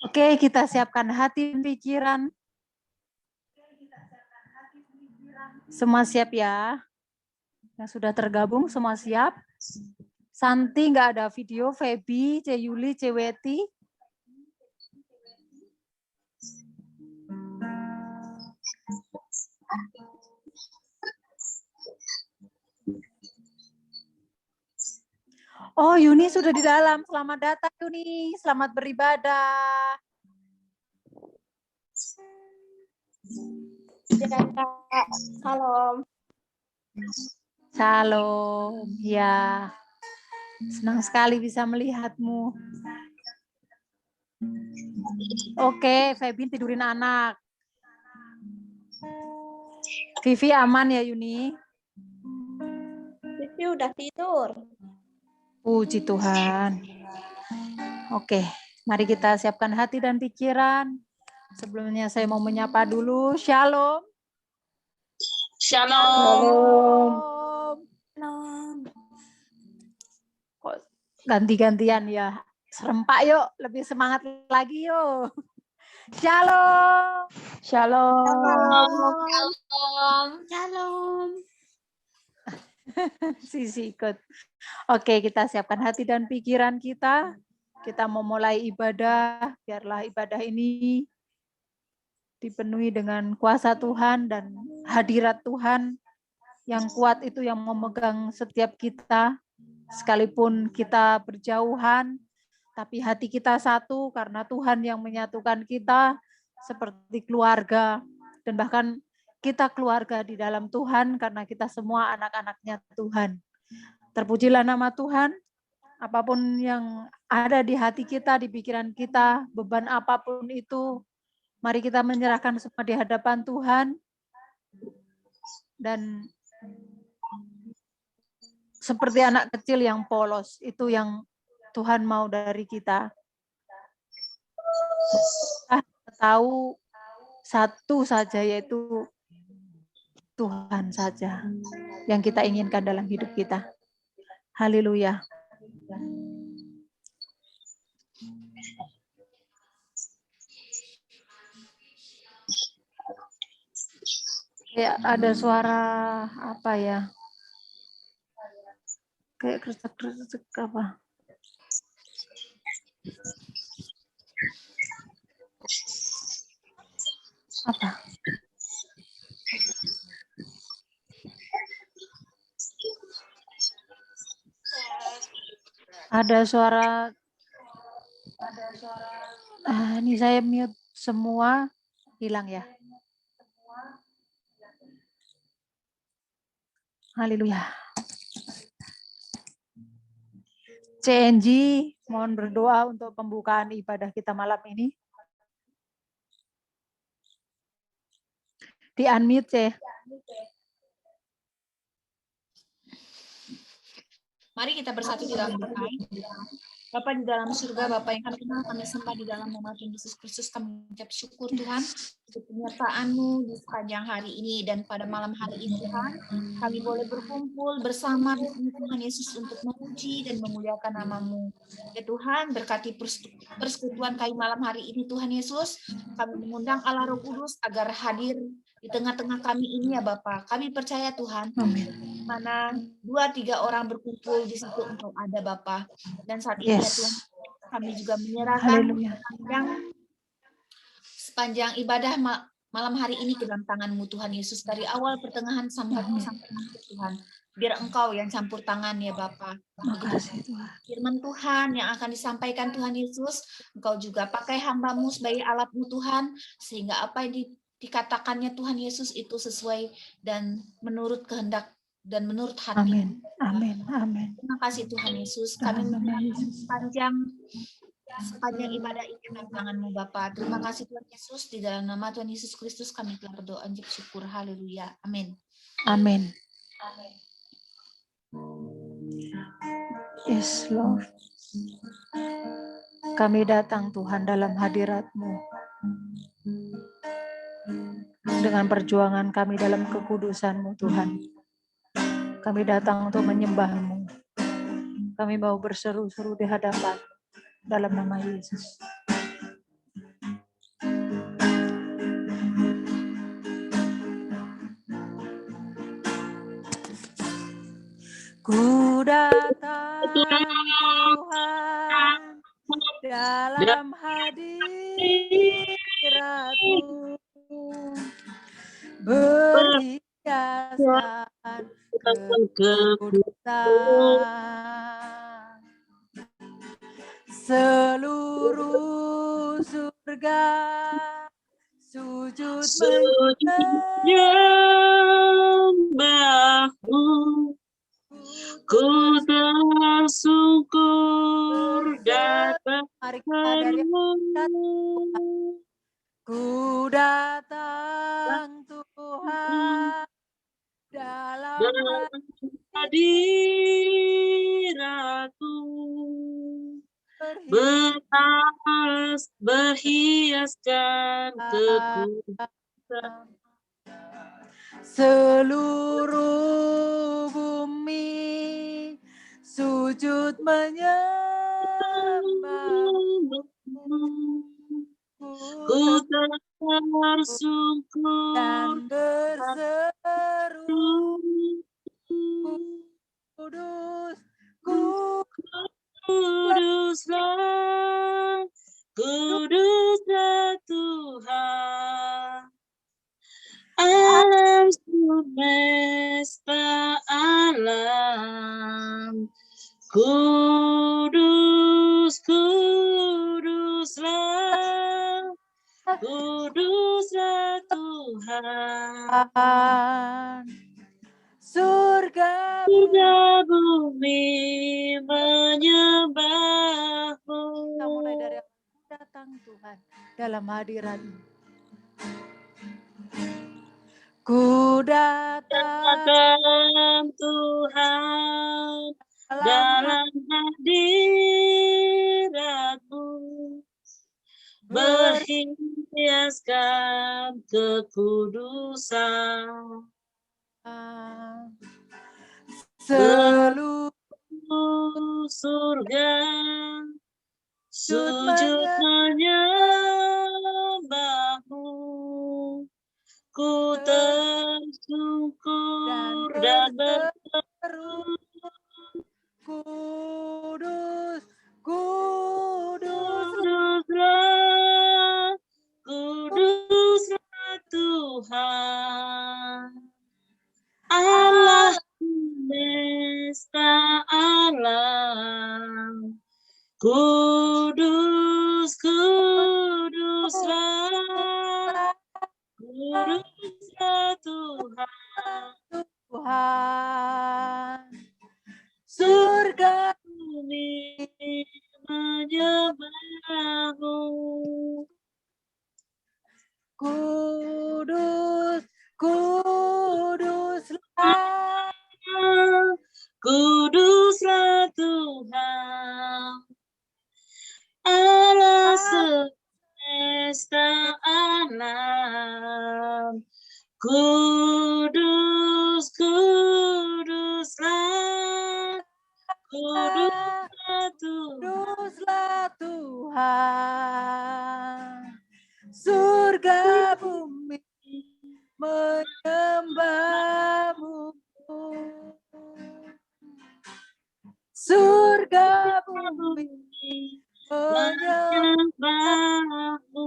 Oke, kita siapkan hati dan pikiran. Semua siap ya? Yang sudah tergabung semua siap? Santi nggak ada video, Feby, Yuli, Weti. Oh, Yuni sudah di dalam. Selamat datang Yuni, selamat beribadah. Ya, Kak. Salam. Shalom, ya. Senang sekali bisa melihatmu. Oke, Feby tidurin anak. Vivi aman ya Yuni? Vivi udah tidur. Puji Tuhan. Oke, mari kita siapkan hati dan pikiran. Sebelumnya saya mau menyapa dulu. Shalom. Shalom. Shalom. Kok ganti-gantian ya? Serempak yuk, lebih semangat lagi yuk. Shalom. Shalom. Shalom. Shalom. Sisi ikut. Oke, kita siapkan hati dan pikiran kita. Kita mau mulai ibadah. Biarlah ibadah ini dipenuhi dengan kuasa Tuhan dan hadirat Tuhan yang kuat itu yang memegang setiap kita. Sekalipun kita berjauhan, tapi hati kita satu karena Tuhan yang menyatukan kita seperti keluarga. Dan bahkan kita keluarga di dalam Tuhan karena kita semua anak-anaknya Tuhan. Terpujilah nama Tuhan. Apapun yang ada di hati kita, di pikiran kita, beban apapun itu, mari kita menyerahkan semua di hadapan Tuhan. Dan seperti anak kecil yang polos, itu yang Tuhan mau dari kita. Kita tahu satu saja, yaitu Tuhan saja yang kita inginkan dalam hidup kita. Haleluya. Ya, ada suara apa ya? Kayak kresek-kresek apa? Apa? Ada suara. Ini saya mute semua, hilang ya. Haleluya. CNG, mohon berdoa untuk pembukaan ibadah kita malam ini. Di unmute ya. Mari kita bersatu di dalam doa. Bapa di dalam surga, Bapa yang kami kenal, kami sembah di dalam nama Tuhan Yesus Kristus, kami mengucap syukur Tuhan untuk penyertaan-Mu di sepanjang hari ini dan pada malam hari ini Tuhan, kami boleh berkumpul bersama di sini Tuhan Yesus untuk memuji dan memuliakan nama-Mu. Ya Tuhan, berkati persekutuan kami malam hari ini Tuhan Yesus, kami mengundang Allah Roh Kudus agar hadir di tengah-tengah kami ini ya Bapa. Kami percaya Tuhan, mana 2-3 orang berkumpul di situ untuk ada Bapa. Dan saat ini ya Tuhan, kami juga menyerahkan sepanjang ibadah malam hari ini ke dalam tangan-Mu Tuhan Yesus, dari awal pertengahan sampai akhir Tuhan. Biar Engkau yang campur tangan ya Bapa. Firman Tuhan yang akan disampaikan Tuhan Yesus, Engkau juga pakai hamba-Mu sebagai alat-Mu Tuhan, sehingga apa yang dikatakannya Tuhan Yesus itu sesuai dan menurut kehendak dan menurut hati. Amin. Terima kasih Tuhan Yesus. Kami menyerahkan sepanjang ibadah ini dalam tangan-Mu Bapa. Terima kasih Tuhan Yesus. Di dalam nama Tuhan Yesus Kristus kami telah berdoa dan syukur. Haleluya. Amin. Amin. Yes, Lord. Kami datang Tuhan dalam hadirat-Mu. Dengan perjuangan kami dalam kekudusan-Mu Tuhan. Kami datang untuk menyembah-Mu. Kami mau berseru-seru di hadapan dalam nama Yesus. Ku datang Tuhan dalam hadirat-Mu, berhiaskan kekudusan. Seluruh surga sujud menyembahmu, ku tersyukur datang Mari kita dari ku datang Tuhan dalam hadirat-Mu, berhiaskan kekudusan. Seluruh bumi sujud menyembahmu, ku tersyukur dan berseru kudus, kuduslah, kuduslah Tuhan, alam semesta alam, kudus, kuduslah, kuduslah Tuhan. Surga bumi menyembahmu. Kita mulai dari datang Tuhan dalam hadirat-Mu. Ku datang Tuhan dalam hadirat-Mu, berhiaskan kekudusan. Seluruh surga sujud menyembahmu, ku tersyukur dan berseru kudus, kudus, kuduslah, kuduslah Tuhan, Allah semesta alam, kudus, kuduslah, kuduslah Tuhan. Surga bumi menyembahmu, kudus, kuduslah, kuduslah Tuhan, Allah semesta alam, kudus, kuduslah, kuduslah Tuhan. Surga bumi menyembahmu, surga bumi menyembahmu,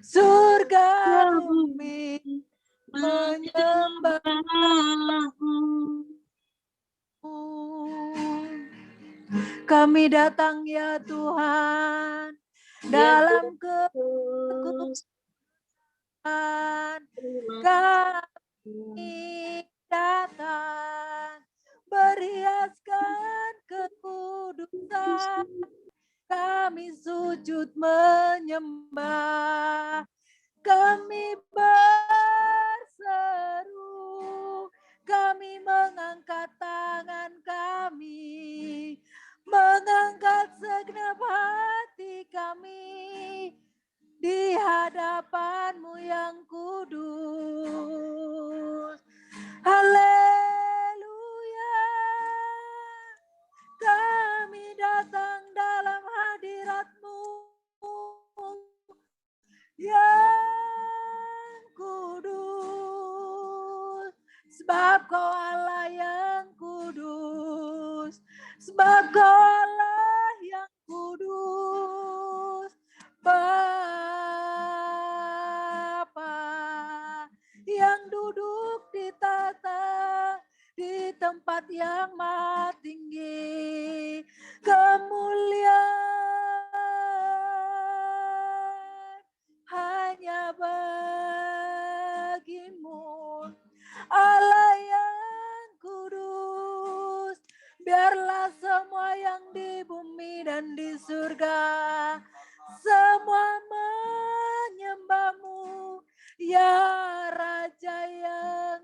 surga bumi menyembahmu. Kami datang ya Tuhan dalam kekudusan, kami datang berhiaskan kekudusan, kami sujud menyembah, kami berseru, kami mengangkat tangan kami, mengangkat segenap hati kami di hadapan-Mu yang kudus. Haleluya. Kami datang dalam hadirat-Mu yang kudus. Sebab kudus, sebab Kaulah yang kudus. Bapa yang duduk di tahta di tempat yang maha tinggi, kemuliaan hanya bagimu, Allah yang kudus. Biarlah semua yang di bumi dan di surga semua menyembahmu, ya Raja yang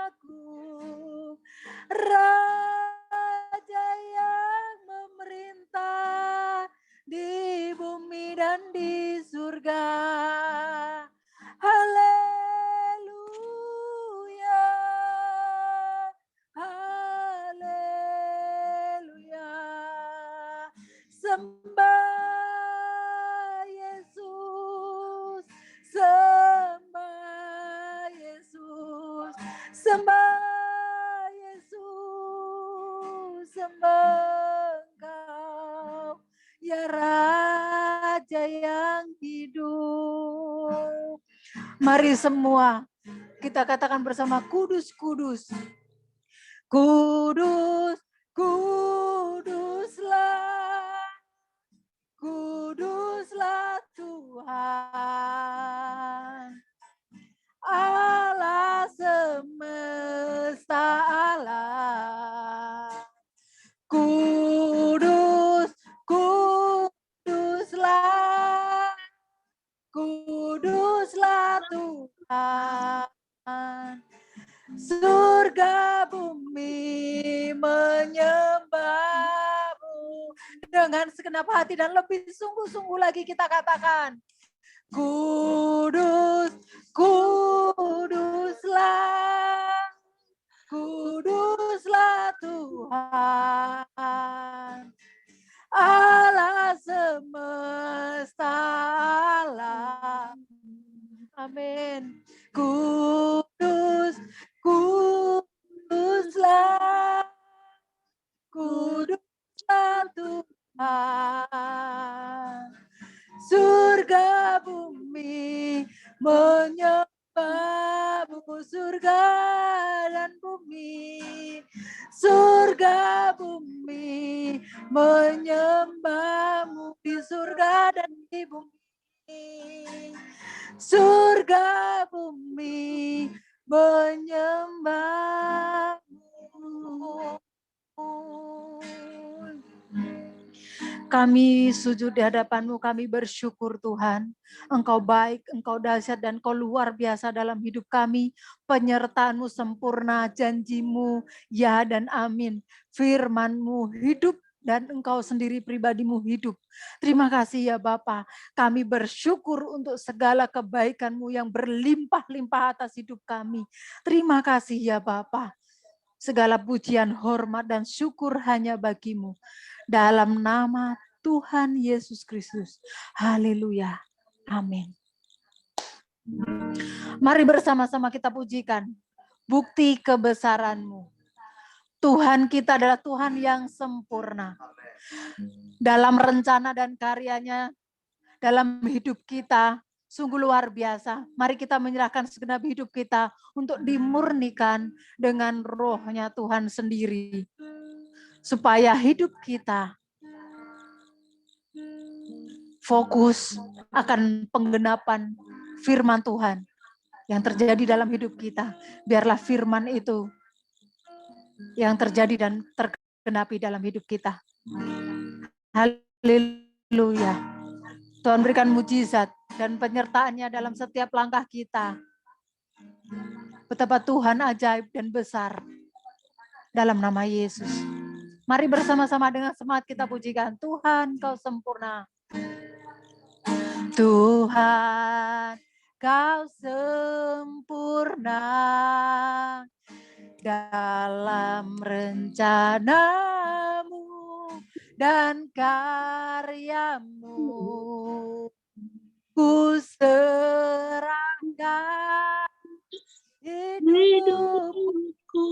agung, Raja yang memerintah di bumi dan di surga. Haleluya, haleluya. Sembah Yesus, sembah Yesus, sembah Yesus, sembah Engkau, ya Raja yang hidup. Mari semua kita katakan bersama, kudus, kudus, kudus, kuduslah, kuduslah Tuhan, Allah semesta alam. Kudus, kuduslah, kuduslah Tuhan. Surga bumi menyembahmu. Dengan segenap hati dan lebih sungguh-sungguh lagi kita katakan, kudus, kuduslah, kuduslah Tuhan, Allah semesta alam. Amin. Kudus, kuduslah, kuduslah Tuhan. Surga bumi menyembahmu, surga dan bumi, surga bumi menyembahmu, di surga dan di bumi, surga bumi menyembahmu. Kami sujud di hadapan-Mu, kami bersyukur Tuhan. Engkau baik, Engkau dahsyat, dan Engkau luar biasa dalam hidup kami. Penyertaan-Mu sempurna, janji-Mu ya dan amin. Firman-Mu hidup, dan Engkau sendiri pribadi-Mu hidup. Terima kasih ya Bapa. Kami bersyukur untuk segala kebaikan-Mu yang berlimpah-limpah atas hidup kami. Terima kasih ya Bapa. Segala pujian, hormat, dan syukur hanya bagi-Mu. Dalam nama Tuhan Yesus Kristus. Haleluya. Amin. Mari bersama-sama kita pujikan bukti kebesaran-Mu. Tuhan kita adalah Tuhan yang sempurna. Dalam rencana dan karyanya dalam hidup kita, sungguh luar biasa. Mari kita menyerahkan segenap hidup kita untuk dimurnikan dengan roh-Nya Tuhan sendiri. Supaya hidup kita fokus akan penggenapan firman Tuhan yang terjadi dalam hidup kita. Biarlah firman itu yang terjadi dan tergenapi dalam hidup kita. Haleluya. Tuhan berikan mujizat dan penyertaannya dalam setiap langkah kita. Betapa Tuhan ajaib dan besar dalam nama Yesus. Mari bersama-sama dengan semangat kita pujikan. Tuhan, Kau sempurna. Tuhan, Kau sempurna dalam rencana-Mu dan karya-Mu. Ku serahkan hidupku hidupku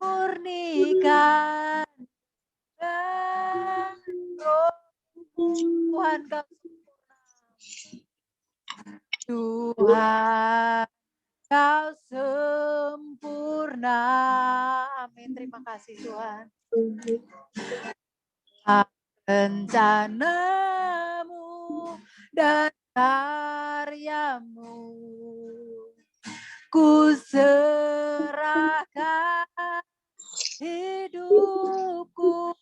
murni murnikan dan roh Tuhan kau sempurna. Tuhan kau sempurna. Amin. Terima kasih Tuhan. Rencanamu dan karyamu ku serahkan hidupku,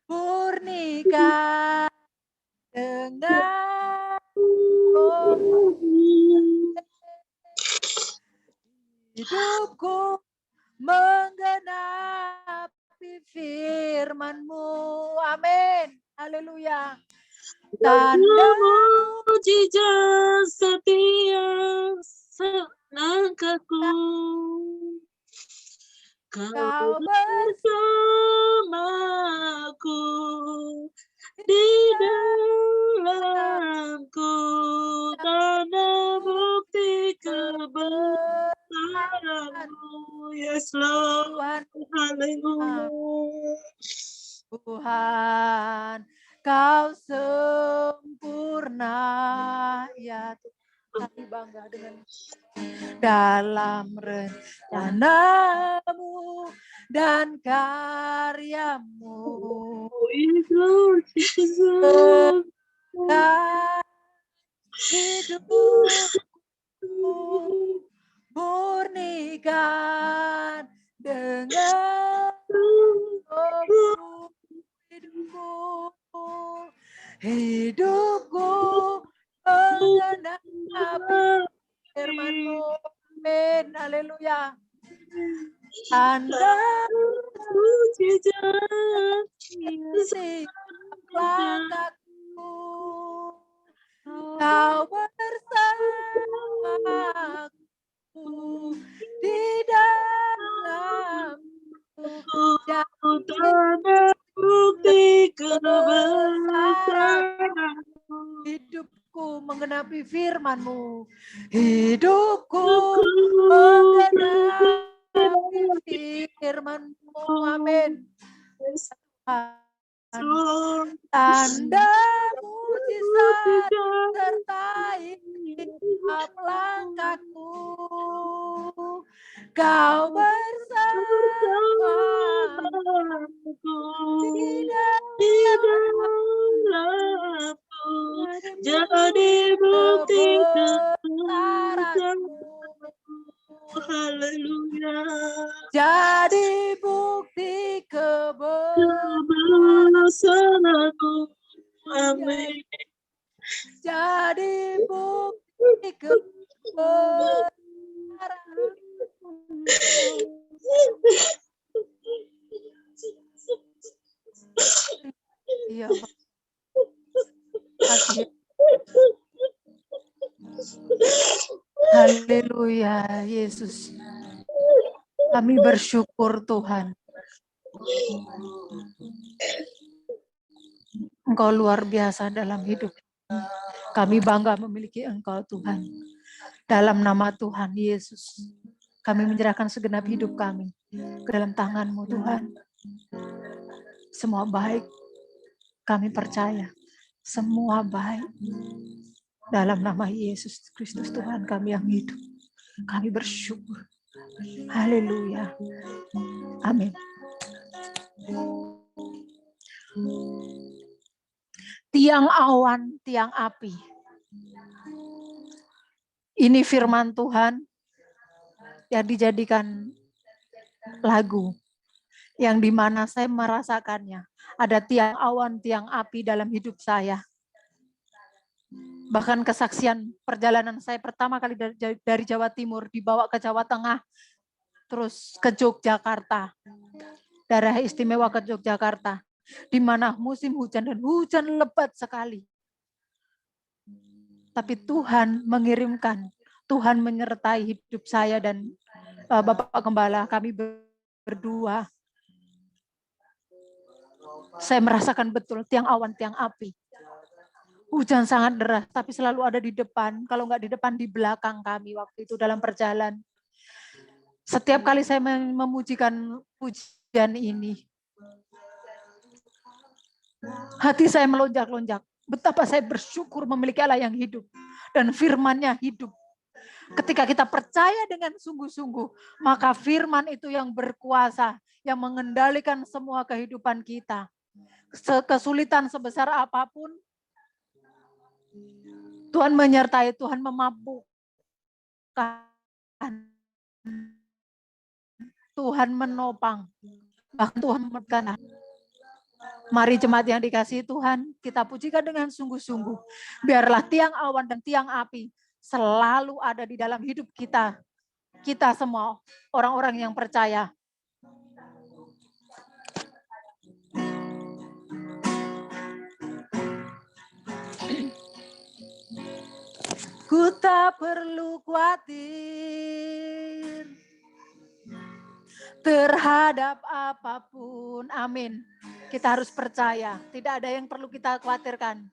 murnikan dengan roh. Hidupku menggenapi firman-Mu. Amin. Haleluya. Tanda mujizat setiap langkahku. Kau bersamaku di dalamku, tanda bukti kebesaran-Mu. Yes, Lord. Haleluya. Tuhan, kau sempurna. Ya Tuhan, kami bangga dengan dalam rencanamu dan karyamu. Hidupku murnikan dengan hidupku menggenapi firman-Mu. Amin. Haleluya. Anda mujizat langkahku, kau bersamaku di dalamku, tanda bukti kebesaran. hidupku menggenapi firman-Mu. Hidupku menggenapi firman-Mu. Amin. Tanda mujizat sertai setiap langkahku. Kau bersamaku di dalamku, jadi bukti kebesaran-Mu. Haleluya. Jadi bukti kebesaran-Mu. Amin. Jadi bukti kebesaran. Iya, Pak. Kasih. Haleluya, Yesus. Kami bersyukur Tuhan. Engkau luar biasa dalam hidup. Kami bangga memiliki Engkau Tuhan. Dalam nama Tuhan Yesus, kami menyerahkan segenap hidup kami ke dalam tangan-Mu Tuhan. Semua baik, kami percaya. Semua baik. Dalam nama Yesus Kristus Tuhan kami yang hidup. Kami bersyukur. Haleluya. Amin. Tiang awan, tiang api. Ini firman Tuhan yang dijadikan lagu. Yang dimana saya merasakannya. Ada tiang awan, tiang api dalam hidup saya. Bahkan kesaksian perjalanan saya pertama kali dari Jawa Timur dibawa ke Jawa Tengah, terus ke Yogyakarta, daerah istimewa ke Yogyakarta, di mana musim hujan dan hujan lebat sekali. Tapi Tuhan mengirimkan, Tuhan menyertai hidup saya dan Bapak Gembala, kami berdua. Saya merasakan betul tiang awan, tiang api. Hujan sangat deras, tapi selalu ada di depan. Kalau nggak di depan, di belakang kami waktu itu dalam perjalanan. Setiap kali saya memujikan pujian ini, hati saya melonjak-lonjak. Betapa saya bersyukur memiliki Allah yang hidup dan firman-Nya hidup. Ketika kita percaya dengan sungguh-sungguh, maka firman itu yang berkuasa, yang mengendalikan semua kehidupan kita. Kesulitan sebesar apapun, Tuhan menyertai, Tuhan memampukan, Tuhan menopang, bahkan Tuhan memberkati. Mari jemaat yang dikasihi Tuhan, kita pujikan dengan sungguh-sungguh. Biarlah tiang awan dan tiang api selalu ada di dalam hidup kita. Kita semua orang-orang yang percaya. Ku tak perlu khawatir terhadap apapun. Amin. Kita harus percaya. Tidak ada yang perlu kita khawatirkan.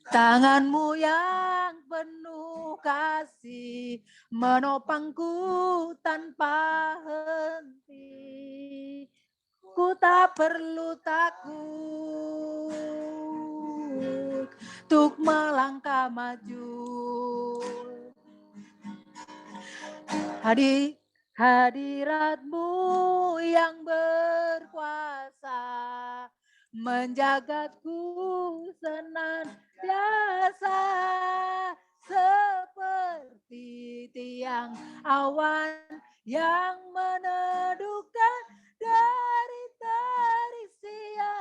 Tanganmu yang penuh kasih menopangku tanpa henti. Ku tak perlu takut untuk melangkah maju. Hadirat-Mu yang berkuasa menjagaku senantiasa seperti tiang awan yang meneduhkan dari terik siang.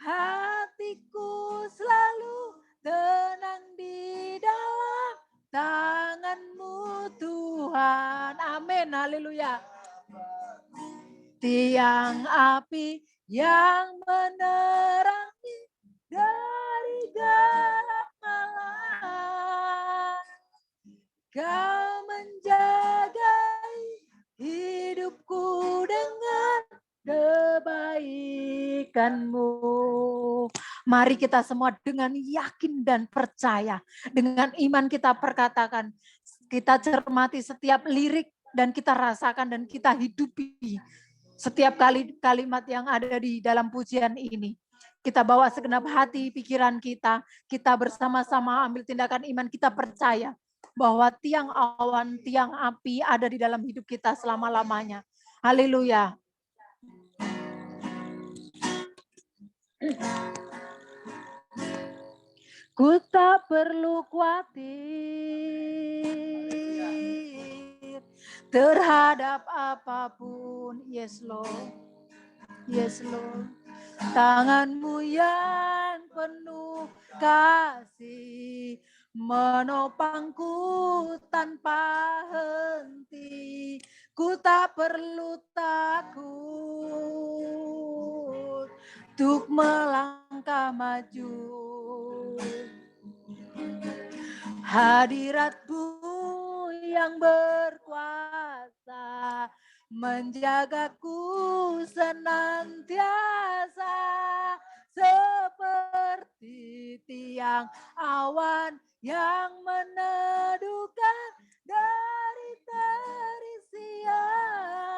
Hatiku selalu tenang di dalam tangan-Mu Tuhan. Amin, haleluya. Tiang api yang menerangi dari gelap malam. Kau menjaga hidupku dengan kebaikan-Mu. Mari kita semua dengan yakin dan percaya. Dengan iman kita perkatakan. Kita cermati setiap lirik dan kita rasakan dan kita hidupi. Setiap kalimat yang ada di dalam pujian ini. Kita bawa segenap hati, pikiran kita. Kita bersama-sama ambil tindakan iman. Kita percaya bahwa tiang awan, tiang api ada di dalam hidup kita selama-lamanya. Haleluya. Ku tak perlu khawatir terhadap apapun. Yes, Lord. Yes, Lord. Tangan-Mu yang penuh kasih menopangku tanpa henti. Ku tak perlu takut untuk melangkah maju. Hadirat-Mu yang berkuasa menjagaku senantiasa seperti tiang awan yang meneduhkan dari terik siang.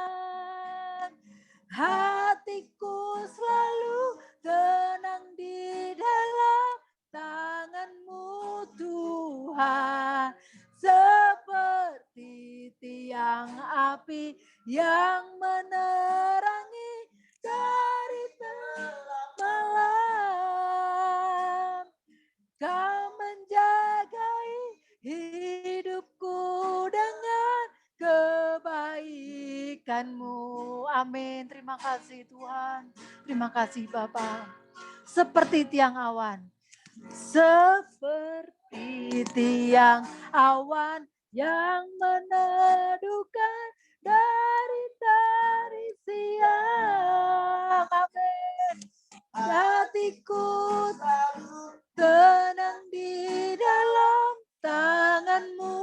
Hatiku selalu tenang di dalam tangan-Mu Tuhan, seperti tiang api yang menerangi dari gelap malam. Kau menjagai hidupku dengan kebaikan-Mu. Amin. Terima kasih Tuhan. Terima kasih Bapa. Seperti tiang awan. Seperti tiang awan yang meneduhkan dari terik siang. Amin. Hatiku tenang di dalam tangan-Mu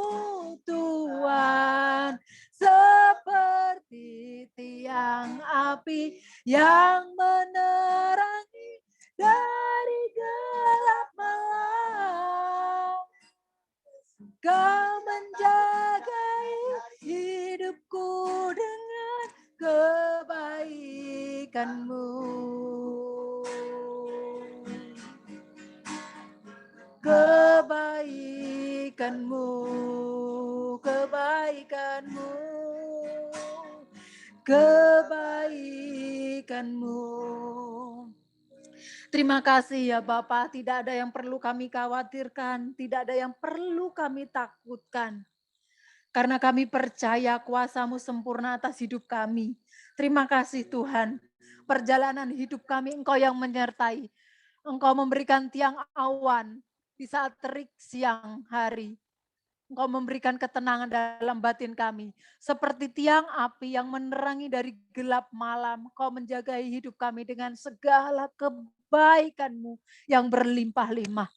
Tuhan, seperti tiang api yang menerangi dari gelap malam. Kau menjaga kebaikan-Mu. Kebaikan-Mu, kebaikan-Mu, kebaikan-Mu. Terima kasih ya Bapa, tidak ada yang perlu kami khawatirkan, tidak ada yang perlu kami takutkan. Karena kami percaya kuasa-Mu sempurna atas hidup kami. Terima kasih Tuhan, perjalanan hidup kami Engkau yang menyertai. Engkau memberikan tiang awan di saat terik siang hari. Engkau memberikan ketenangan dalam batin kami. Seperti tiang api yang menerangi dari gelap malam. Engkau menjagai hidup kami dengan segala kebaikan-Mu yang berlimpah-limpah.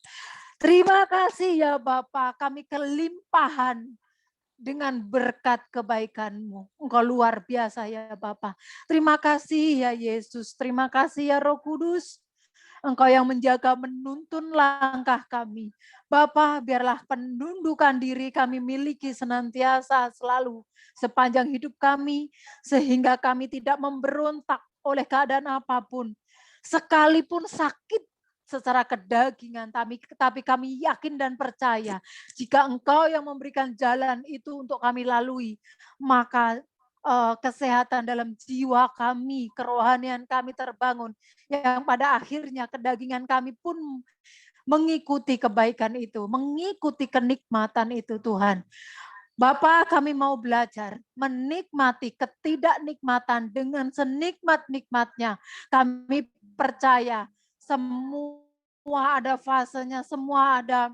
Terima kasih ya Bapa, kami kelimpahan dengan berkat kebaikan-Mu. Engkau luar biasa ya Bapa. Terima kasih ya Yesus, terima kasih ya Roh Kudus. Engkau yang menjaga menuntun langkah kami. Bapa, biarlah penundukan diri kami miliki senantiasa selalu sepanjang hidup kami, sehingga kami tidak memberontak oleh keadaan apapun. Sekalipun sakit secara kedagingan, tapi kami yakin dan percaya, jika Engkau yang memberikan jalan itu untuk kami lalui, maka kesehatan dalam jiwa kami, kerohanian kami terbangun, yang pada akhirnya kedagingan kami pun mengikuti kebaikan itu, mengikuti kenikmatan itu Tuhan. Bapa, kami mau belajar menikmati ketidaknikmatan dengan senikmat-nikmatnya. Kami percaya semua ada fasenya, semua ada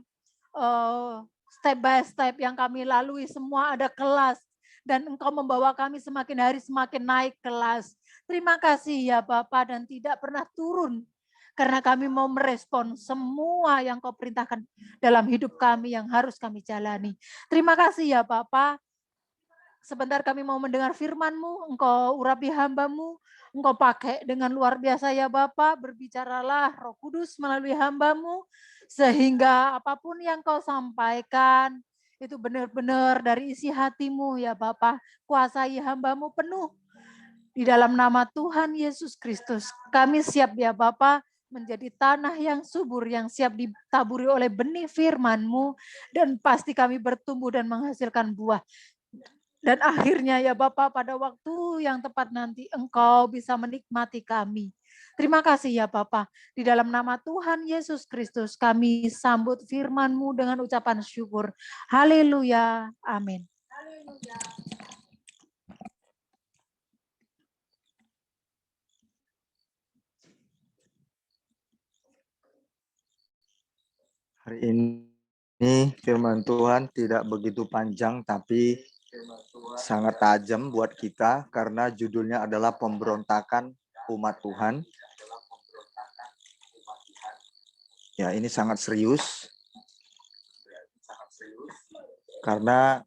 step by step yang kami lalui, semua ada kelas. Dan Engkau membawa kami semakin hari semakin naik kelas. Terima kasih ya Bapa, dan tidak pernah turun. Karena kami mau merespon semua yang Kau perintahkan dalam hidup kami yang harus kami jalani. Terima kasih ya Bapa. Sebentar kami mau mendengar firman-Mu, Engkau urapi hamba-Mu, Engkau pakai dengan luar biasa ya Bapa. Berbicaralah Roh Kudus melalui hamba-Mu, sehingga apapun yang Kau sampaikan, itu benar-benar dari isi hati-Mu ya Bapa. Kuasai hamba-Mu penuh. Di dalam nama Tuhan Yesus Kristus, kami siap ya Bapa, menjadi tanah yang subur, yang siap ditaburi oleh benih firman-Mu, dan pasti kami bertumbuh dan menghasilkan buah. Dan akhirnya ya Bapa, pada waktu yang tepat nanti Engkau bisa menikmati kami. Terima kasih ya Bapa. Di dalam nama Tuhan Yesus Kristus kami sambut firman-Mu dengan ucapan syukur. Haleluya. Amin. Hari ini firman Tuhan tidak begitu panjang, tapi sangat tajam buat kita karena judulnya adalah pemberontakan umat Tuhan. Ya, ini sangat serius. Karena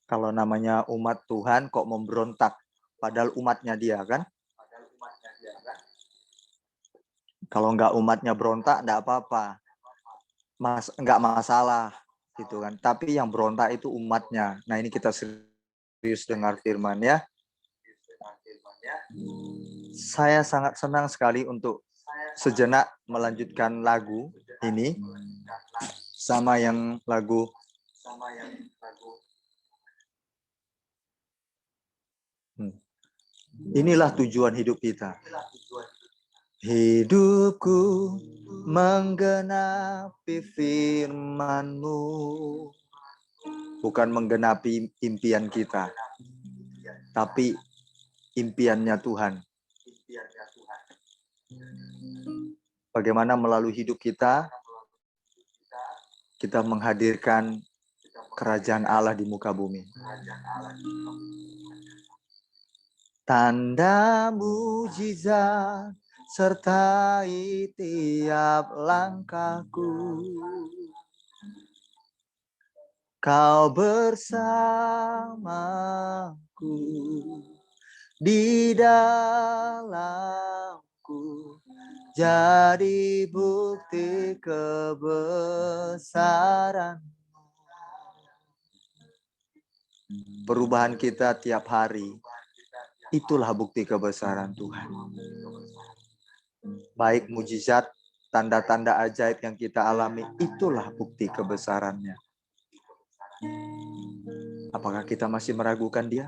kalau namanya umat Tuhan kok memberontak, padahal umatnya dia kan? Kalau nggak umatnya berontak, nggak apa-apa. Nggak masalah. Gitu kan. Tapi yang berontak itu umatnya. Nah ini kita serius dengar firman ya. Saya sangat senang sekali untuk sejenak melanjutkan lagu ini. Sama yang lagu. Inilah tujuan hidup kita. Hidupku menggenapi firman-Mu, bukan menggenapi impian kita, tapi impiannya Tuhan. Bagaimana melalui hidup kita menghadirkan kerajaan Allah di muka bumi. Tanda mujizat sertai tiap langkahku, Kau bersamaku, di dalamku, jadi bukti kebesaran. Perubahan kita tiap hari Itulah bukti kebesaran Tuhan. Baik mujizat, tanda-tanda ajaib yang kita alami, itulah bukti kebesarannya. Apakah kita masih meragukan Dia?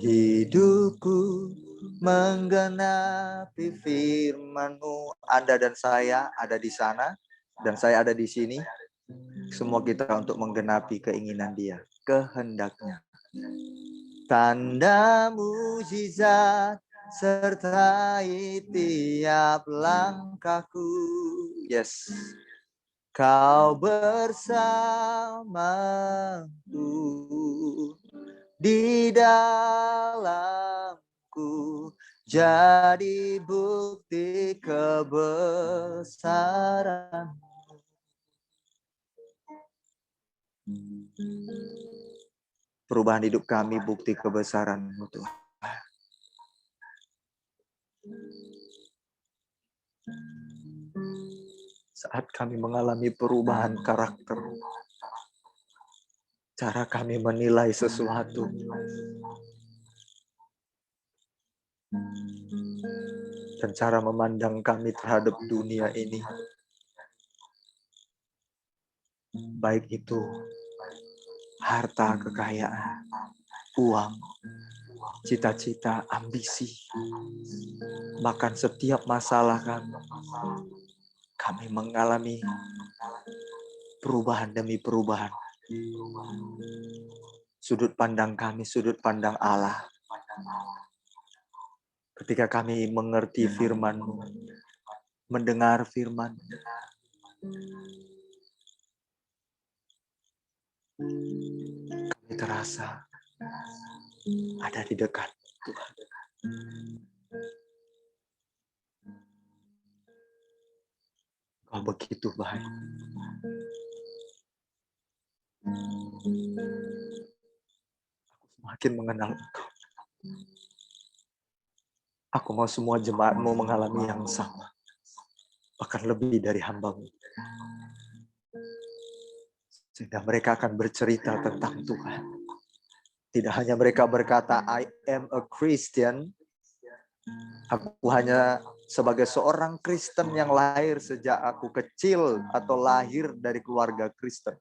Hidupku menggenapi firman-Mu. Anda dan saya ada di sana, dan saya ada di sini. Semua kita untuk menggenapi keinginan Dia, kehendaknya. Tanda mujizat sertai tiap langkahku. Yes. Kau bersamaku, di dalamku, jadi bukti kebesaran. Perubahan hidup kami bukti kebesaran-Mu, Tuhan. Saat kami mengalami perubahan karakter, cara kami menilai sesuatu, dan cara memandang kami terhadap dunia ini, baik itu harta, kekayaan, uang, cita-cita, ambisi, bahkan setiap masalah kami mengalami perubahan demi perubahan. Sudut pandang kami, sudut pandang Allah. Ketika kami mengerti firman-Mu, mendengar firman, kami terasa ada di dekat Tuhan. Kau begitu baik. Aku semakin mengenal Engkau. Aku mau semua jemaat-Mu mengalami yang sama. Bahkan lebih dari hamba-Mu. Sehingga mereka akan bercerita tentang Tuhan. Tidak hanya mereka berkata, I am a Christian. Aku hanya sebagai seorang Kristen yang lahir sejak aku kecil atau lahir dari keluarga Kristen.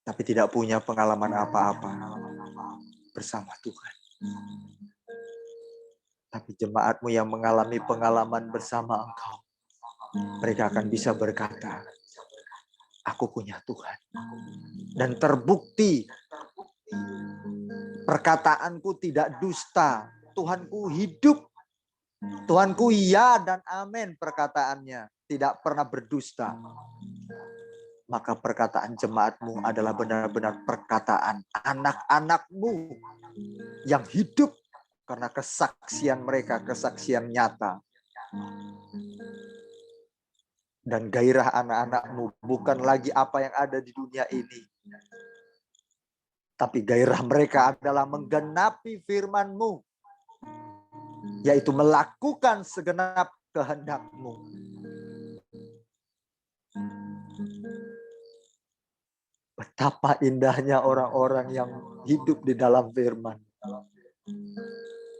Tapi tidak punya pengalaman apa-apa bersama Tuhan. Tapi jemaat-Mu yang mengalami pengalaman bersama Engkau, mereka akan bisa berkata, aku punya Tuhan. Dan terbukti perkataanku tidak dusta. Tuhanku hidup. Tuhanku ya dan amin perkataannya. Tidak pernah berdusta. Maka perkataan jemaat-Mu adalah benar-benar perkataan anak-anak-Mu yang hidup karena kesaksian mereka, kesaksian nyata. Dan gairah anak-anak-Mu bukan lagi apa yang ada di dunia ini. Tapi gairah mereka adalah menggenapi firman-Mu. Yaitu melakukan segenap kehendak-Mu. Betapa indahnya orang-orang yang hidup di dalam firman.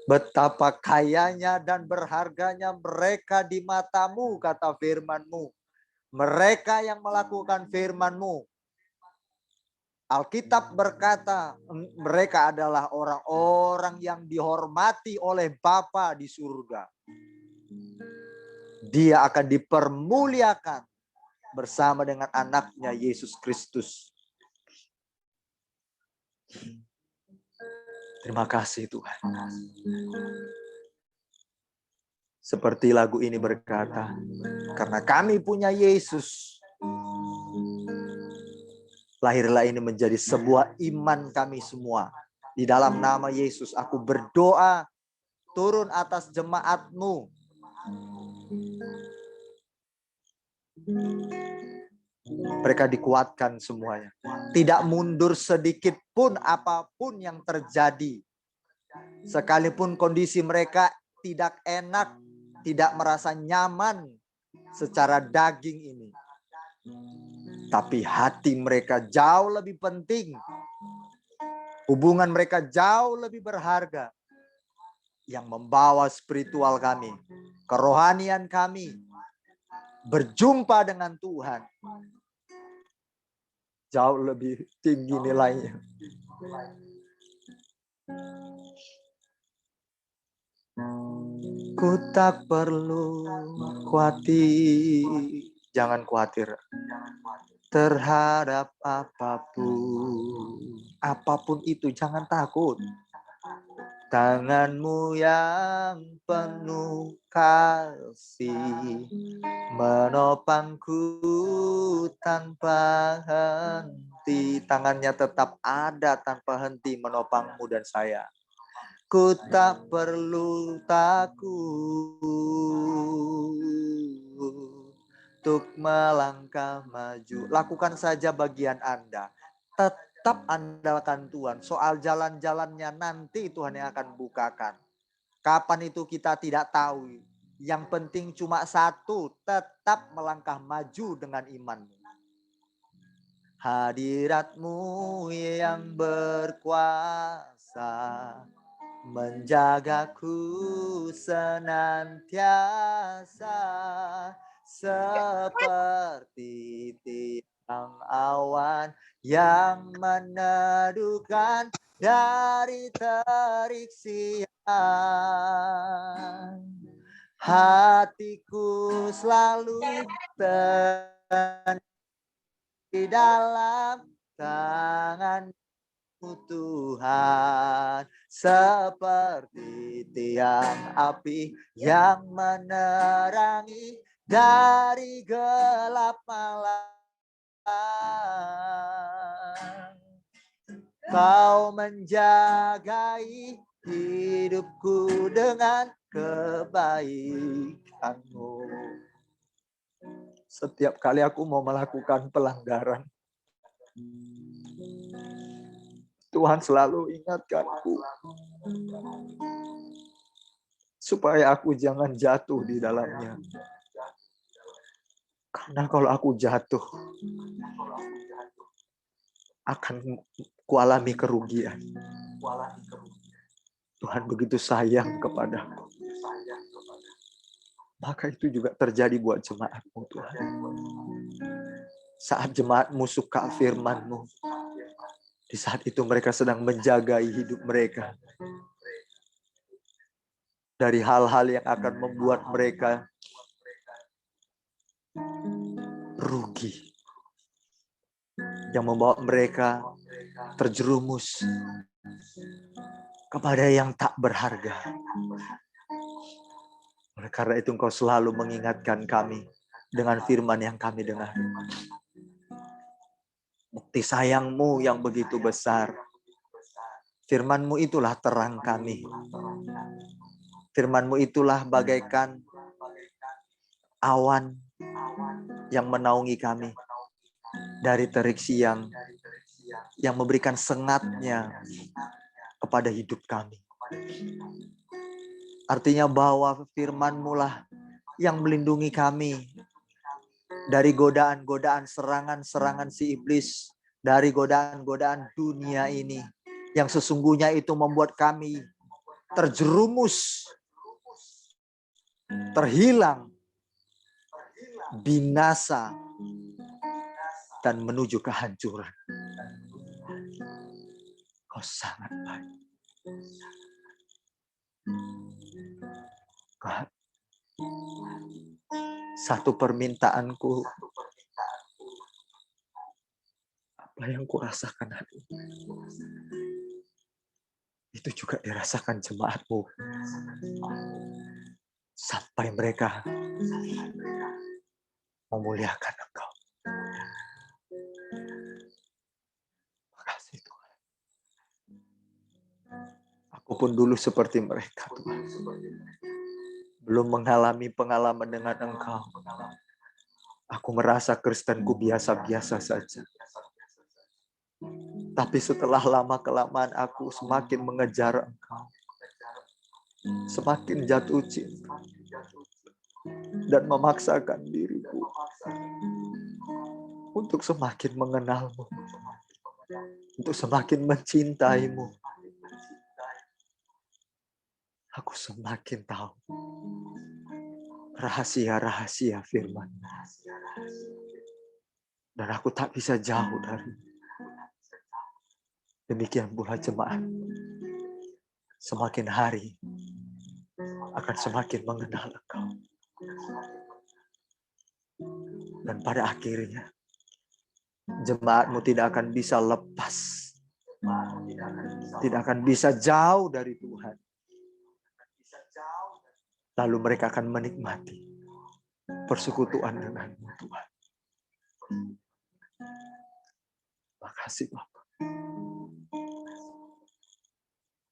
Betapa kayanya dan berharganya mereka di mata-Mu, kata firman-Mu. Mereka yang melakukan firman-Mu. Alkitab berkata, mereka adalah orang-orang yang dihormati oleh Bapa di surga. Dia akan dipermuliakan bersama dengan anaknya Yesus Kristus. Terima kasih Tuhan. Seperti lagu ini berkata, karena kami punya Yesus, lahirlah ini menjadi sebuah iman kami semua. Di dalam nama Yesus aku berdoa, turun atas jemaat-Mu. Mereka dikuatkan semuanya. Tidak mundur sedikit pun apapun yang terjadi. Sekalipun kondisi mereka tidak enak, tidak merasa nyaman secara daging ini. Tapi hati mereka jauh lebih penting Hubungan mereka jauh lebih berharga yang membawa spiritual kami, kerohanian kami berjumpa dengan Tuhan jauh lebih tinggi nilainya. Ku tak perlu khawatir, jangan khawatir terhadap apapun itu, jangan takut. Tanganmu yang penuh kasih menopangku tanpa henti. Tangannya tetap ada tanpa henti menopangmu dan saya. Ku tak perlu takut untuk melangkah maju. Lakukan saja bagian Anda. Tetap andalkan Tuhan. Soal jalan-jalannya nanti Tuhan yang akan bukakan. Kapan itu kita tidak tahu. Yang penting cuma satu, tetap melangkah maju dengan imanmu. Hadirat-Mu yang berkuasa menjagaku senantiasa seperti tiang awan yang meneduhkan dari terik siang. Hatiku selalu di dalam tangan-Mu Tuhan, seperti tiang api yang menerangi dari gelap malam. Kau menjagai hidupku dengan kebaikan-Mu. Setiap kali aku mau melakukan pelanggaran, Tuhan selalu ingatkanku supaya aku jangan jatuh di dalamnya. Karena kalau aku jatuh, akan kualami kerugian. Tuhan begitu sayang kepadaku. Maka itu juga terjadi buat jemaat-Mu Tuhan. Saat jemaat-Mu suka firman-Mu, di saat itu mereka sedang menjagai hidup mereka dari hal-hal yang akan membuat mereka rugi, yang membawa mereka terjerumus kepada yang tak berharga. Oleh karena itu Engkau selalu mengingatkan kami dengan firman yang kami dengar. Bukti sayang-Mu yang begitu besar. Firman-Mu itulah terang kami. Firman-Mu itulah bagaikan awan yang menaungi kami dari terik siang, yang memberikan sengatnya kepada hidup kami. Artinya bahwa firman-Mu lah yang melindungi kami dari godaan-godaan, serangan-serangan si iblis, dari godaan-godaan dunia ini, yang sesungguhnya itu membuat kami terjerumus, terhilang, binasa, dan menuju kehancuran. Kau sangat baik. God, satu permintaanku, apa yang kurasakan hari ini, itu juga dirasakan jemaat-Mu. Sampai mereka memuliakan Engkau. Makasih Tuhan. Aku pun dulu seperti mereka Tuhan. Belum mengalami pengalaman dengan Engkau. Aku merasa Kristenku biasa-biasa saja. Tapi setelah lama-kelamaan aku semakin mengejar Engkau. Semakin jatuh cinta. Dan memaksakan diriku untuk semakin mengenal-Mu. untuk semakin mencintaimu. Aku semakin tahu rahasia-rahasia firman. Dan aku tak bisa jauh dari. Demikian pula jemaat. Semakin hari akan semakin mengenal Engkau. Dan pada akhirnya jemaatmu tidak akan bisa lepas. Tidak akan bisa jauh dari Tuhan. Lalu mereka akan menikmati persekutuan denganmu Tuhan. Makasih Bapak.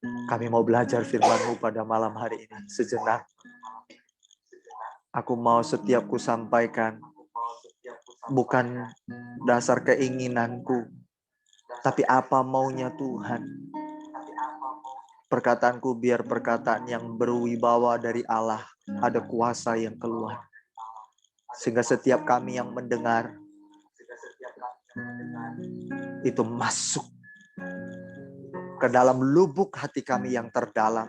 Kami mau belajar firman-Mu pada malam hari ini sejenak. Aku mau setiap ku sampaikan bukan dasar keinginanku, tapi apa maunya Tuhan. Perkataanku biar perkataan yang berwibawa dari Allah, ada kuasa yang keluar. Sehingga setiap kami yang mendengar, itu masuk ke dalam lubuk hati kami yang terdalam.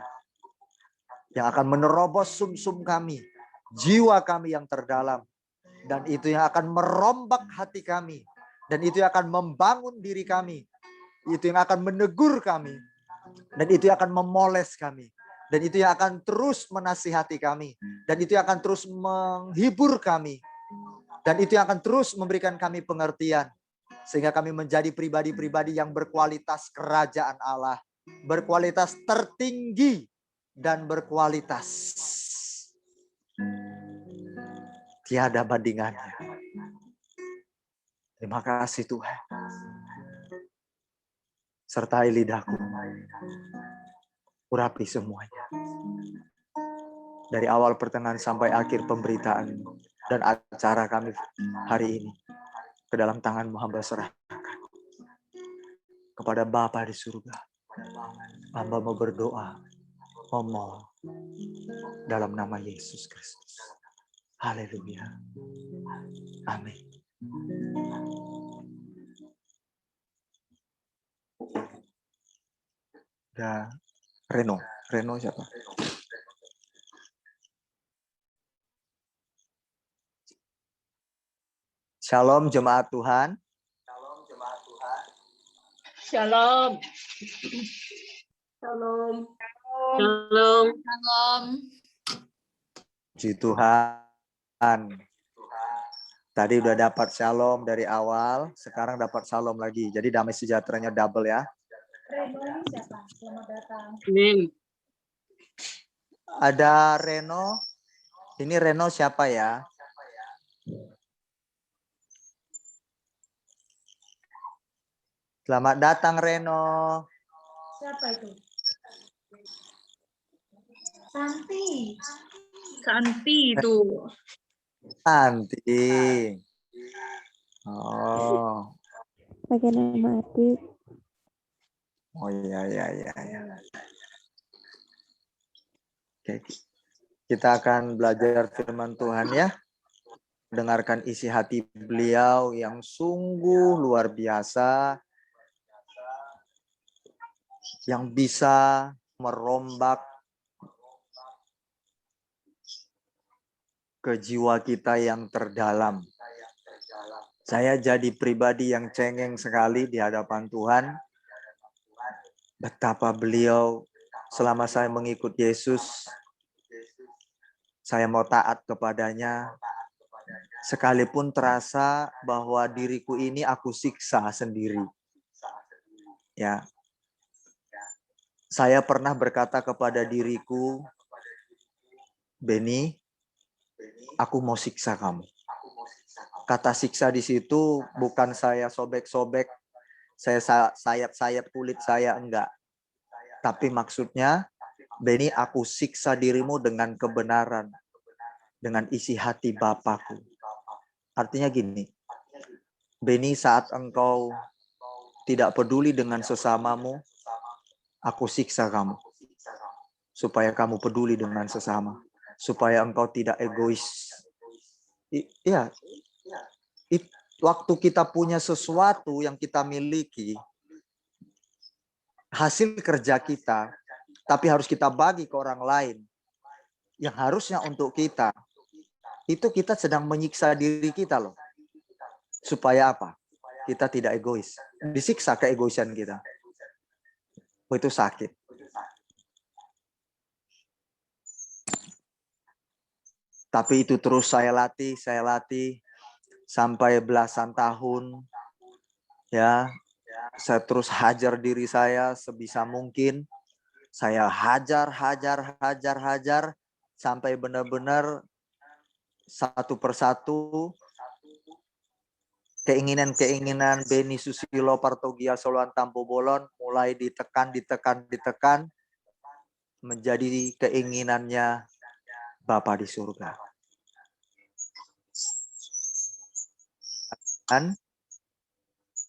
Yang akan menerobos sumsum kami, jiwa kami yang terdalam. Dan itu yang akan merombak hati kami. Dan itu yang akan membangun diri kami. Itu yang akan menegur kami. Dan itu yang akan memoles kami. Dan itu yang akan terus menasihati kami. Dan itu yang akan terus menghibur kami. Dan itu yang akan terus memberikan kami pengertian. Sehingga kami menjadi pribadi-pribadi yang berkualitas kerajaan Allah. Berkualitas tertinggi dan berkualitas. Tiada bandingannya. Terima kasih Tuhan. Sertai lidahku. Urapi semuanya. Dari awal pertengahan sampai akhir pemberitaan dan acara kami hari ini. Ke dalam tangan-Mu hamba serahkan. Kepada Bapa di surga. Hamba mau berdoa. Memohon. Dalam nama Yesus Kristus. Haleluya. Amin. Ada Reno. Reno siapa? Shalom jemaat Tuhan. Shalom. Shalom. Shalom. Shalom. Puji Tuhan. Tadi udah dapat shalom dari awal, sekarang dapat shalom lagi. Jadi damai sejahteranya double ya. Reno ini siapa? Selamat datang. Amin. Ada Reno. Ini Reno siapa ya? Selamat datang Reno. Siapa itu? Santi. Santi itu. Santi. Oh. Pakai nama adik. Oh iya. Oke. Kita akan belajar firman Tuhan ya. Dengarkan isi hati beliau yang sungguh luar biasa. Yang bisa merombak ke jiwa kita yang terdalam. Saya jadi pribadi yang cengeng sekali di hadapan Tuhan. Betapa beliau selama saya mengikut Yesus, saya mau taat kepadanya. Sekalipun terasa bahwa diriku ini aku siksa sendiri. Ya. Saya pernah berkata kepada diriku, Beni, aku mau siksa kamu. Kata siksa di situ bukan saya sobek-sobek, saya sayap-sayap kulit saya, enggak. Tapi maksudnya, Beni, aku siksa dirimu dengan kebenaran, dengan isi hati Bapakku. Artinya gini, Beni, saat engkau tidak peduli dengan sesamamu, aku siksa kamu. Supaya kamu peduli dengan sesama. Supaya engkau tidak egois. Waktu kita punya sesuatu yang kita miliki, hasil kerja kita, tapi harus kita bagi ke orang lain yang harusnya untuk kita, itu kita sedang menyiksa diri kita loh. Supaya apa? Kita tidak egois. Disiksa keegoisan kita. Itu sakit. Tapi itu terus saya latih sampai belasan tahun. Ya, saya terus hajar diri saya sebisa mungkin. Saya hajar sampai benar-benar satu persatu keinginan Beni Susilo Partogia Soloan Tampo Bolon mulai ditekan menjadi keinginannya Bapa di surga. Dan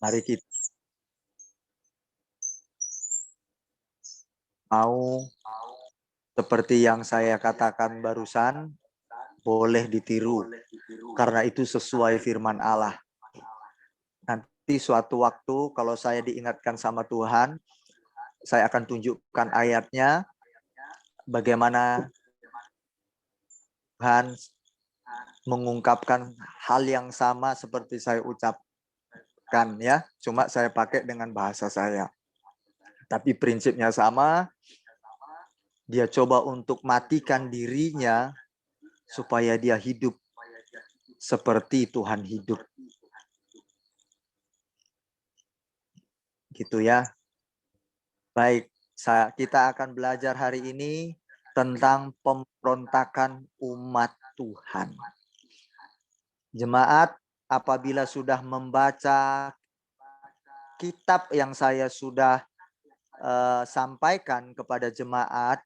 mari kita mau seperti yang saya katakan barusan, boleh ditiru karena itu sesuai firman Allah. Nanti suatu waktu kalau saya diingatkan sama Tuhan, saya akan tunjukkan ayatnya bagaimana Tuhan mengungkapkan hal yang sama seperti saya ucapkan ya, cuma saya pakai dengan bahasa saya. Tapi prinsipnya sama, dia coba untuk matikan dirinya supaya dia hidup seperti Tuhan hidup. Gitu ya. Baik, kita akan belajar hari ini tentang pemberontakan umat Tuhan. Jemaat, apabila sudah membaca kitab yang saya sudah sampaikan kepada jemaat,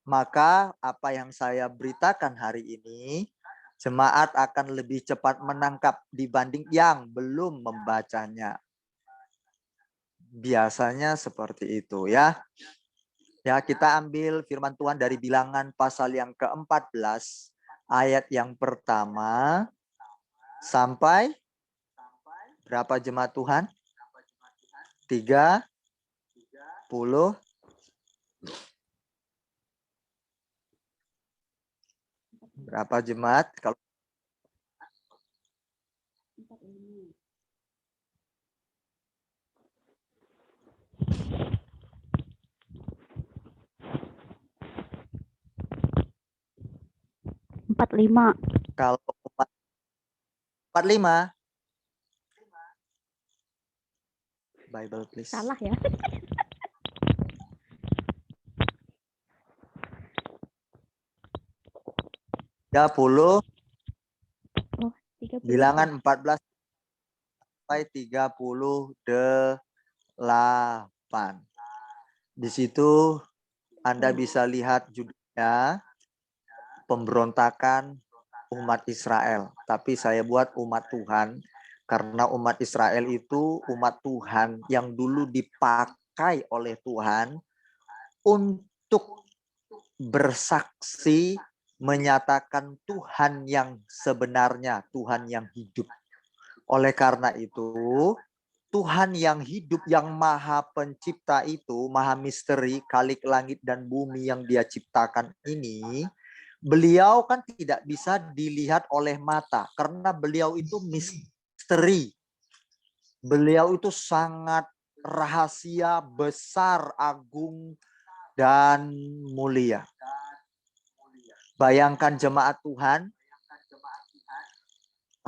maka apa yang saya beritakan hari ini, jemaat akan lebih cepat menangkap dibanding yang belum membacanya. Biasanya seperti itu ya. Ya, kita ambil firman Tuhan dari Bilangan pasal yang ke-14, ayat yang pertama sampai berapa jemaat Tuhan? 30. Berapa jemaat? Kalau 45. kalau 45. Bible please. Salah ya. Ya, 30. Oh, 30. Bilangan 14 sampai 38. Di situ Anda bisa lihat judulnya pemberontakan umat Israel. Tapi saya buat umat Tuhan karena umat Israel itu umat Tuhan yang dulu dipakai oleh Tuhan untuk bersaksi menyatakan Tuhan yang sebenarnya, Tuhan yang hidup. Oleh karena itu, Tuhan yang hidup, yang maha pencipta itu, maha misteri, kalik langit dan bumi yang dia ciptakan ini, beliau kan tidak bisa dilihat oleh mata, karena beliau itu misteri. Beliau itu sangat rahasia, besar, agung, dan mulia. Bayangkan jemaat Tuhan,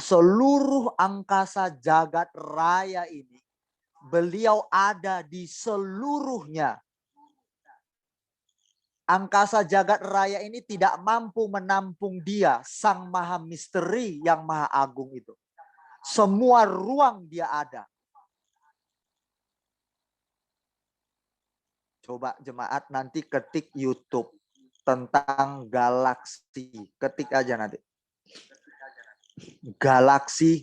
seluruh angkasa jagat raya ini, beliau ada di seluruhnya. Angkasa jagat raya ini tidak mampu menampung dia, sang maha misteri yang maha agung itu. Semua ruang dia ada. Coba jemaat nanti ketik YouTube tentang galaksi. Ketik aja nanti. Galaksi.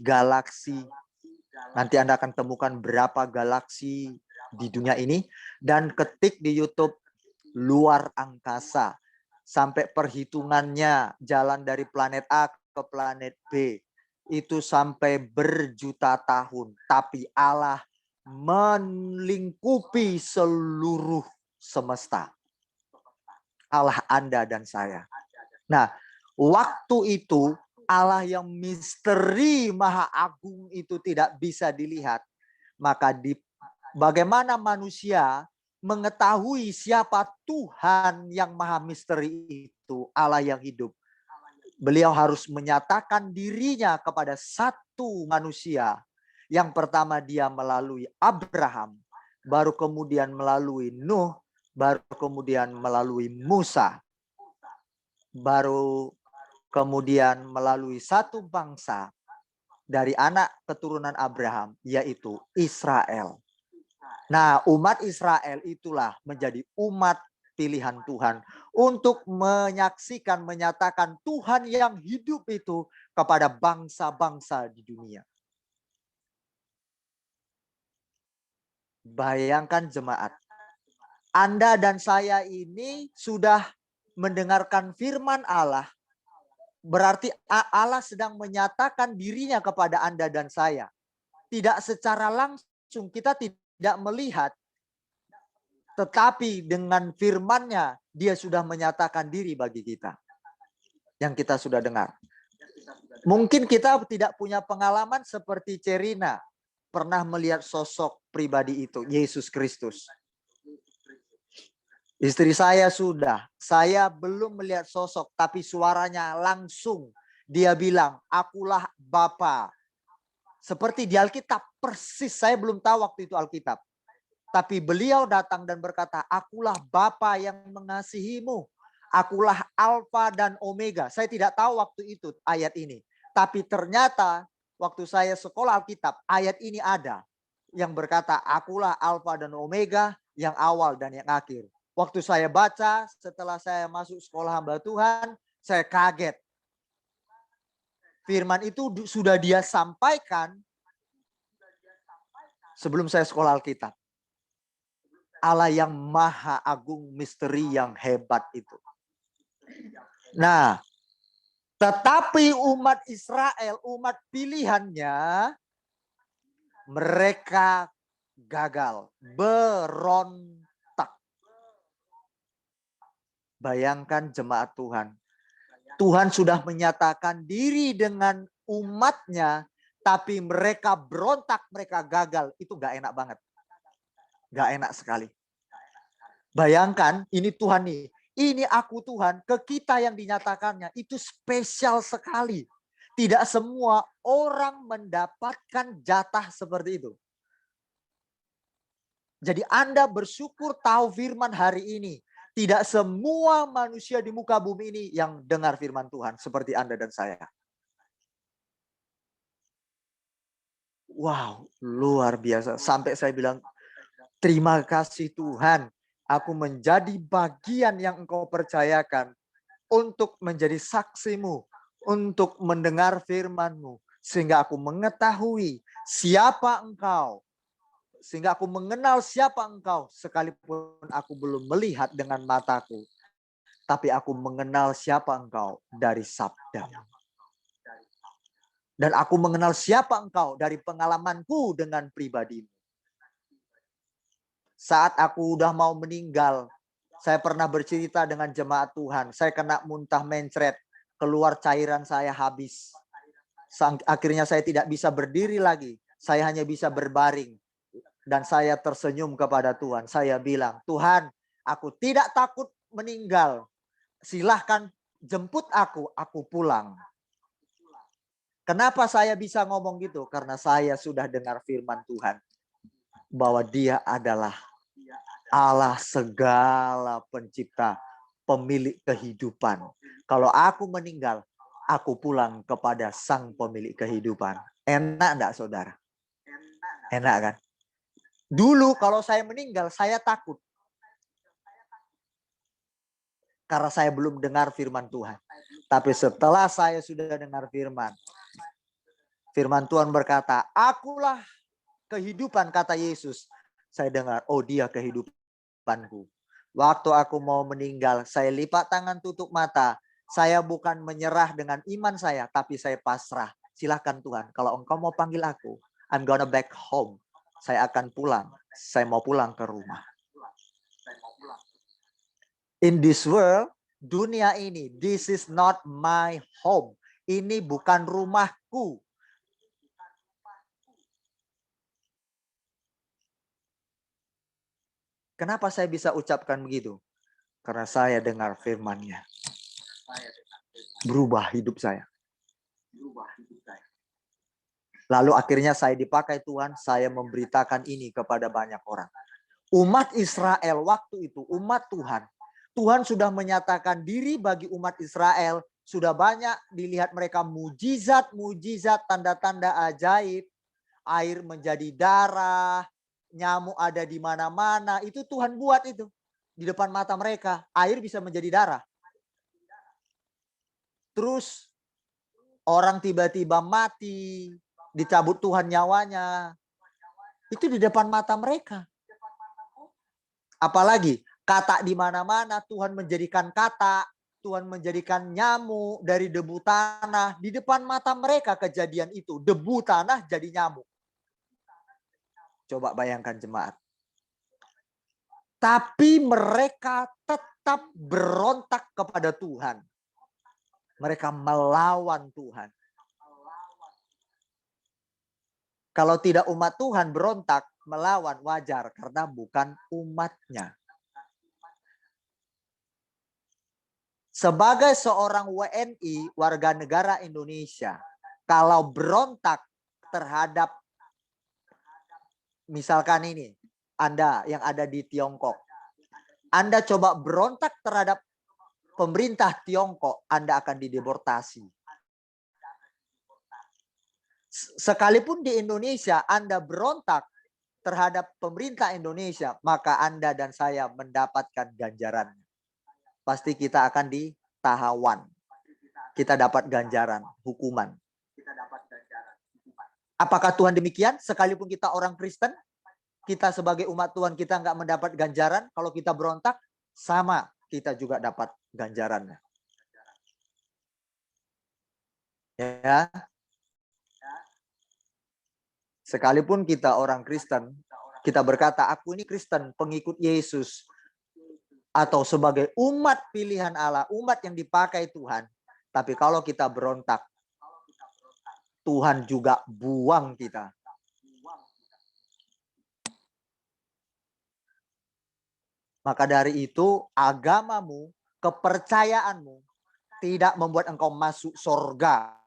Nanti Anda akan temukan berapa galaksi di dunia ini. Dan ketik di YouTube luar angkasa. Sampai perhitungannya jalan dari planet A ke planet B. Itu sampai berjuta tahun. Tapi Allah melingkupi seluruh semesta. Allah Anda dan saya. Nah, waktu itu Allah yang misteri maha agung itu tidak bisa dilihat. Maka bagaimana manusia mengetahui siapa Tuhan yang maha misteri itu, Allah yang hidup. Beliau harus menyatakan dirinya kepada satu manusia. Yang pertama dia melalui Abraham, baru kemudian melalui Nuh, baru kemudian melalui Musa, baru kemudian melalui satu bangsa dari anak keturunan Abraham, yaitu Israel. Nah, umat Israel itulah menjadi umat pilihan Tuhan untuk menyaksikan, menyatakan Tuhan yang hidup itu kepada bangsa-bangsa di dunia. Bayangkan jemaat, Anda dan saya ini sudah mendengarkan firman Allah. Berarti Allah sedang menyatakan dirinya kepada Anda dan saya. Tidak secara langsung, kita tidak melihat. Tetapi dengan firman-Nya, dia sudah menyatakan diri bagi kita. Yang kita sudah dengar. Mungkin kita tidak punya pengalaman seperti Cerina. Pernah melihat sosok pribadi itu, Yesus Kristus. Istri saya sudah, saya belum melihat sosok, tapi suaranya langsung. Dia bilang, akulah Bapa. Seperti di Alkitab, persis. Saya belum tahu waktu itu Alkitab. Tapi beliau datang dan berkata, akulah Bapa yang mengasihimu. Akulah Alfa dan Omega. Saya tidak tahu waktu itu ayat ini. Tapi ternyata waktu saya sekolah Alkitab, ayat ini ada. Yang berkata, akulah Alfa dan Omega, yang awal dan yang akhir. Waktu saya baca, setelah saya masuk sekolah hamba Tuhan, saya kaget. Firman itu sudah dia sampaikan sebelum saya sekolah Alkitab. Allah yang maha agung, misteri yang hebat itu. Nah, tetapi umat Israel, umat pilihannya, mereka gagal, berontak. Bayangkan jemaat Tuhan. Tuhan sudah menyatakan diri dengan umatnya, tapi mereka berontak, mereka gagal. Itu gak enak banget. Gak enak sekali. Bayangkan, ini Tuhan nih. Ini aku Tuhan, ke kita yang dinyatakannya. Itu spesial sekali. Tidak semua orang mendapatkan jatah seperti itu. Jadi Anda bersyukur tahu firman hari ini. Tidak semua manusia di muka bumi ini yang dengar firman Tuhan. Seperti Anda dan saya. Wow, luar biasa. Sampai saya bilang, terima kasih Tuhan. Aku menjadi bagian yang Engkau percayakan. Untuk menjadi saksimu. Untuk mendengar firman-Mu. Sehingga aku mengetahui siapa Engkau. Sehingga aku mengenal siapa Engkau. Sekalipun aku belum melihat dengan mataku. Tapi aku mengenal siapa Engkau dari sabda. Dan aku mengenal siapa Engkau dari pengalamanku dengan pribadimu. Saat aku udah mau meninggal, saya pernah bercerita dengan jemaat Tuhan. Saya kena muntah mencret, keluar cairan saya habis. Akhirnya saya tidak bisa berdiri lagi. Saya hanya bisa berbaring. Dan saya tersenyum kepada Tuhan. Saya bilang, Tuhan, aku tidak takut meninggal. Silahkan jemput aku pulang. Kenapa saya bisa ngomong gitu? Karena saya sudah dengar firman Tuhan. Bahwa dia adalah Allah segala pencipta, pemilik kehidupan. Kalau aku meninggal, aku pulang kepada sang pemilik kehidupan. Enak enggak saudara? Enak kan? Dulu kalau saya meninggal, saya takut. Karena saya belum dengar firman Tuhan. Tapi setelah saya sudah dengar firman Tuhan berkata, akulah kehidupan, kata Yesus. Saya dengar, oh dia kehidupanku. Waktu aku mau meninggal, saya lipat tangan tutup mata. Saya bukan menyerah dengan iman saya, tapi saya pasrah. Silakan Tuhan, kalau Engkau mau panggil aku, I'm gonna back home. saya akan pulang. Saya mau pulang ke rumah. In this world, dunia ini, this is not my home. Ini bukan rumahku. Kenapa saya bisa ucapkan begitu? Karena saya dengar firman-Nya. Berubah hidup saya. Lalu akhirnya saya dipakai Tuhan, saya memberitakan ini kepada banyak orang. Umat Israel waktu itu, umat Tuhan. Tuhan sudah menyatakan diri bagi umat Israel. Sudah banyak dilihat mereka mujizat-mujizat, tanda-tanda ajaib. Air menjadi darah, nyamuk ada di mana-mana. Itu Tuhan buat itu. Di depan mata mereka, air bisa menjadi darah. Terus orang tiba-tiba mati, dicabut Tuhan nyawanya. Itu di depan mata mereka. Apalagi kata di mana-mana, Tuhan menjadikan kata, Tuhan menjadikan nyamuk dari debu tanah. Di depan mata mereka kejadian itu, debu tanah jadi nyamuk. Coba bayangkan jemaat. Tapi mereka tetap berontak kepada Tuhan. Mereka melawan Tuhan. Kalau tidak umat Tuhan berontak, melawan wajar. Karena bukan umatnya. Sebagai seorang WNI, warga negara Indonesia, kalau berontak terhadap, misalkan ini, Anda yang ada di Tiongkok. Anda coba berontak terhadap pemerintah Tiongkok, Anda akan dideportasi. Sekalipun di Indonesia Anda berontak terhadap pemerintah Indonesia, maka Anda dan saya mendapatkan ganjaran. Pasti kita akan ditahawan. Kita dapat ganjaran, hukuman. Apakah Tuhan demikian? Sekalipun kita orang Kristen, kita sebagai umat Tuhan, kita nggak mendapat ganjaran. Kalau kita berontak, sama kita juga dapat ganjarannya. Ya. Sekalipun kita orang Kristen, kita berkata, aku ini Kristen, pengikut Yesus. Atau sebagai umat pilihan Allah, umat yang dipakai Tuhan. Tapi kalau kita berontak, Tuhan juga buang kita. Maka dari itu, agamamu, kepercayaanmu tidak membuat engkau masuk surga.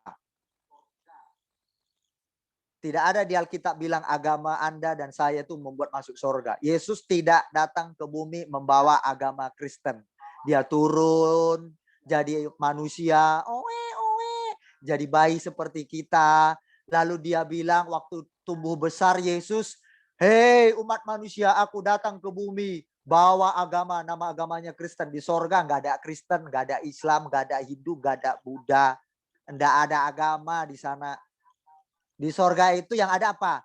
Tidak ada di Alkitab bilang agama Anda dan saya itu membuat masuk surga. Yesus tidak datang ke bumi membawa agama Kristen. Dia turun jadi manusia, jadi bayi seperti kita. Lalu dia bilang waktu tumbuh besar Yesus, hei umat manusia, aku datang ke bumi. Bawa agama, nama agamanya Kristen. Di sorga nggak ada Kristen, nggak ada Islam, nggak ada Hindu, nggak ada Buddha. Nggak ada agama di sana. Di sorga itu yang ada apa?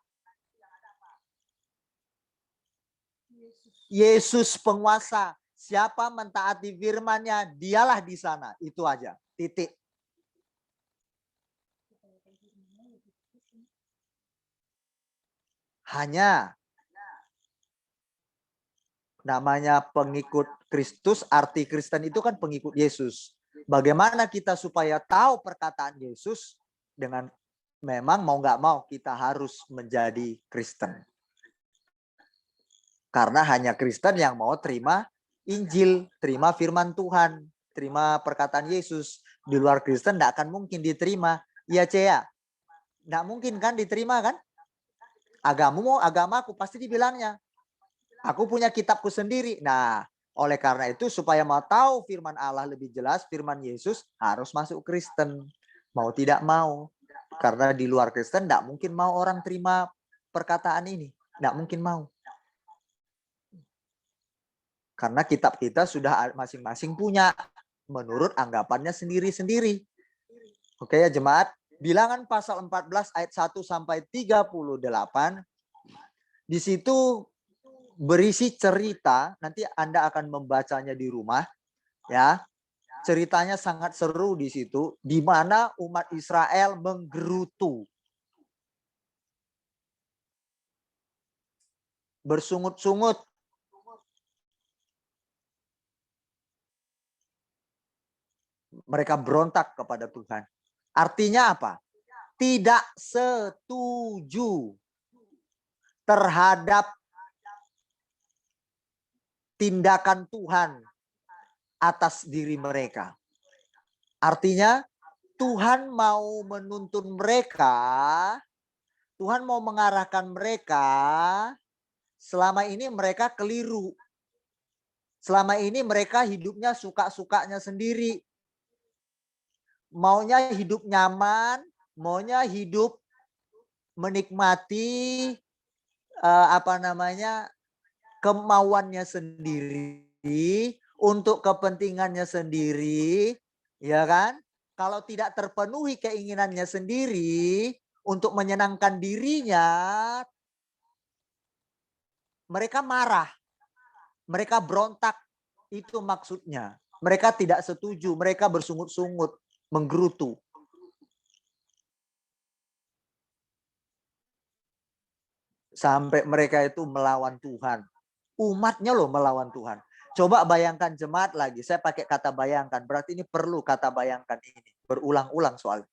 Yesus penguasa. Siapa mentaati firman-Nya, dialah di sana. Itu aja. Titik. Hanya namanya pengikut Kristus, arti Kristen itu kan pengikut Yesus. Bagaimana kita supaya tahu perkataan Yesus? Dengan memang mau nggak mau kita harus menjadi Kristen. Karena hanya Kristen yang mau terima Injil, terima firman Tuhan, terima perkataan Yesus. Di luar Kristen tidak akan mungkin diterima. Iya Cia, tidak mungkin kan diterima kan? Agamaku pasti dibilangnya. Aku punya kitabku sendiri. Nah, oleh karena itu supaya mau tahu firman Allah lebih jelas, firman Yesus harus masuk Kristen. Mau tidak mau. Karena di luar Kristen tidak mungkin mau orang terima perkataan ini. Tidak mungkin mau. Karena kitab kita sudah masing-masing punya. Menurut anggapannya sendiri-sendiri. Oke ya jemaat. Bilangan pasal 14 ayat 1 sampai 38. Di situ berisi cerita, nanti Anda akan membacanya di rumah, ya. Ceritanya sangat seru di situ, di mana umat Israel menggerutu. bersungut-sungut. Mereka berontak kepada Tuhan. Artinya apa? Tidak setuju terhadap tindakan Tuhan atas diri mereka. Artinya Tuhan mau menuntun mereka, Tuhan mau mengarahkan mereka, selama ini mereka keliru. Selama ini mereka hidupnya suka-sukanya sendiri. Maunya hidup nyaman, maunya hidup menikmati kemauannya sendiri, untuk kepentingannya sendiri, ya kan? Kalau tidak terpenuhi keinginannya sendiri untuk menyenangkan dirinya, mereka marah, mereka berontak. Itu maksudnya. Mereka tidak setuju, mereka bersungut-sungut, menggerutu. Sampai mereka itu melawan Tuhan. Umatnya loh melawan Tuhan. Coba bayangkan jemaat lagi. Saya pakai kata bayangkan. Berarti ini perlu kata bayangkan ini. Berulang-ulang soalnya.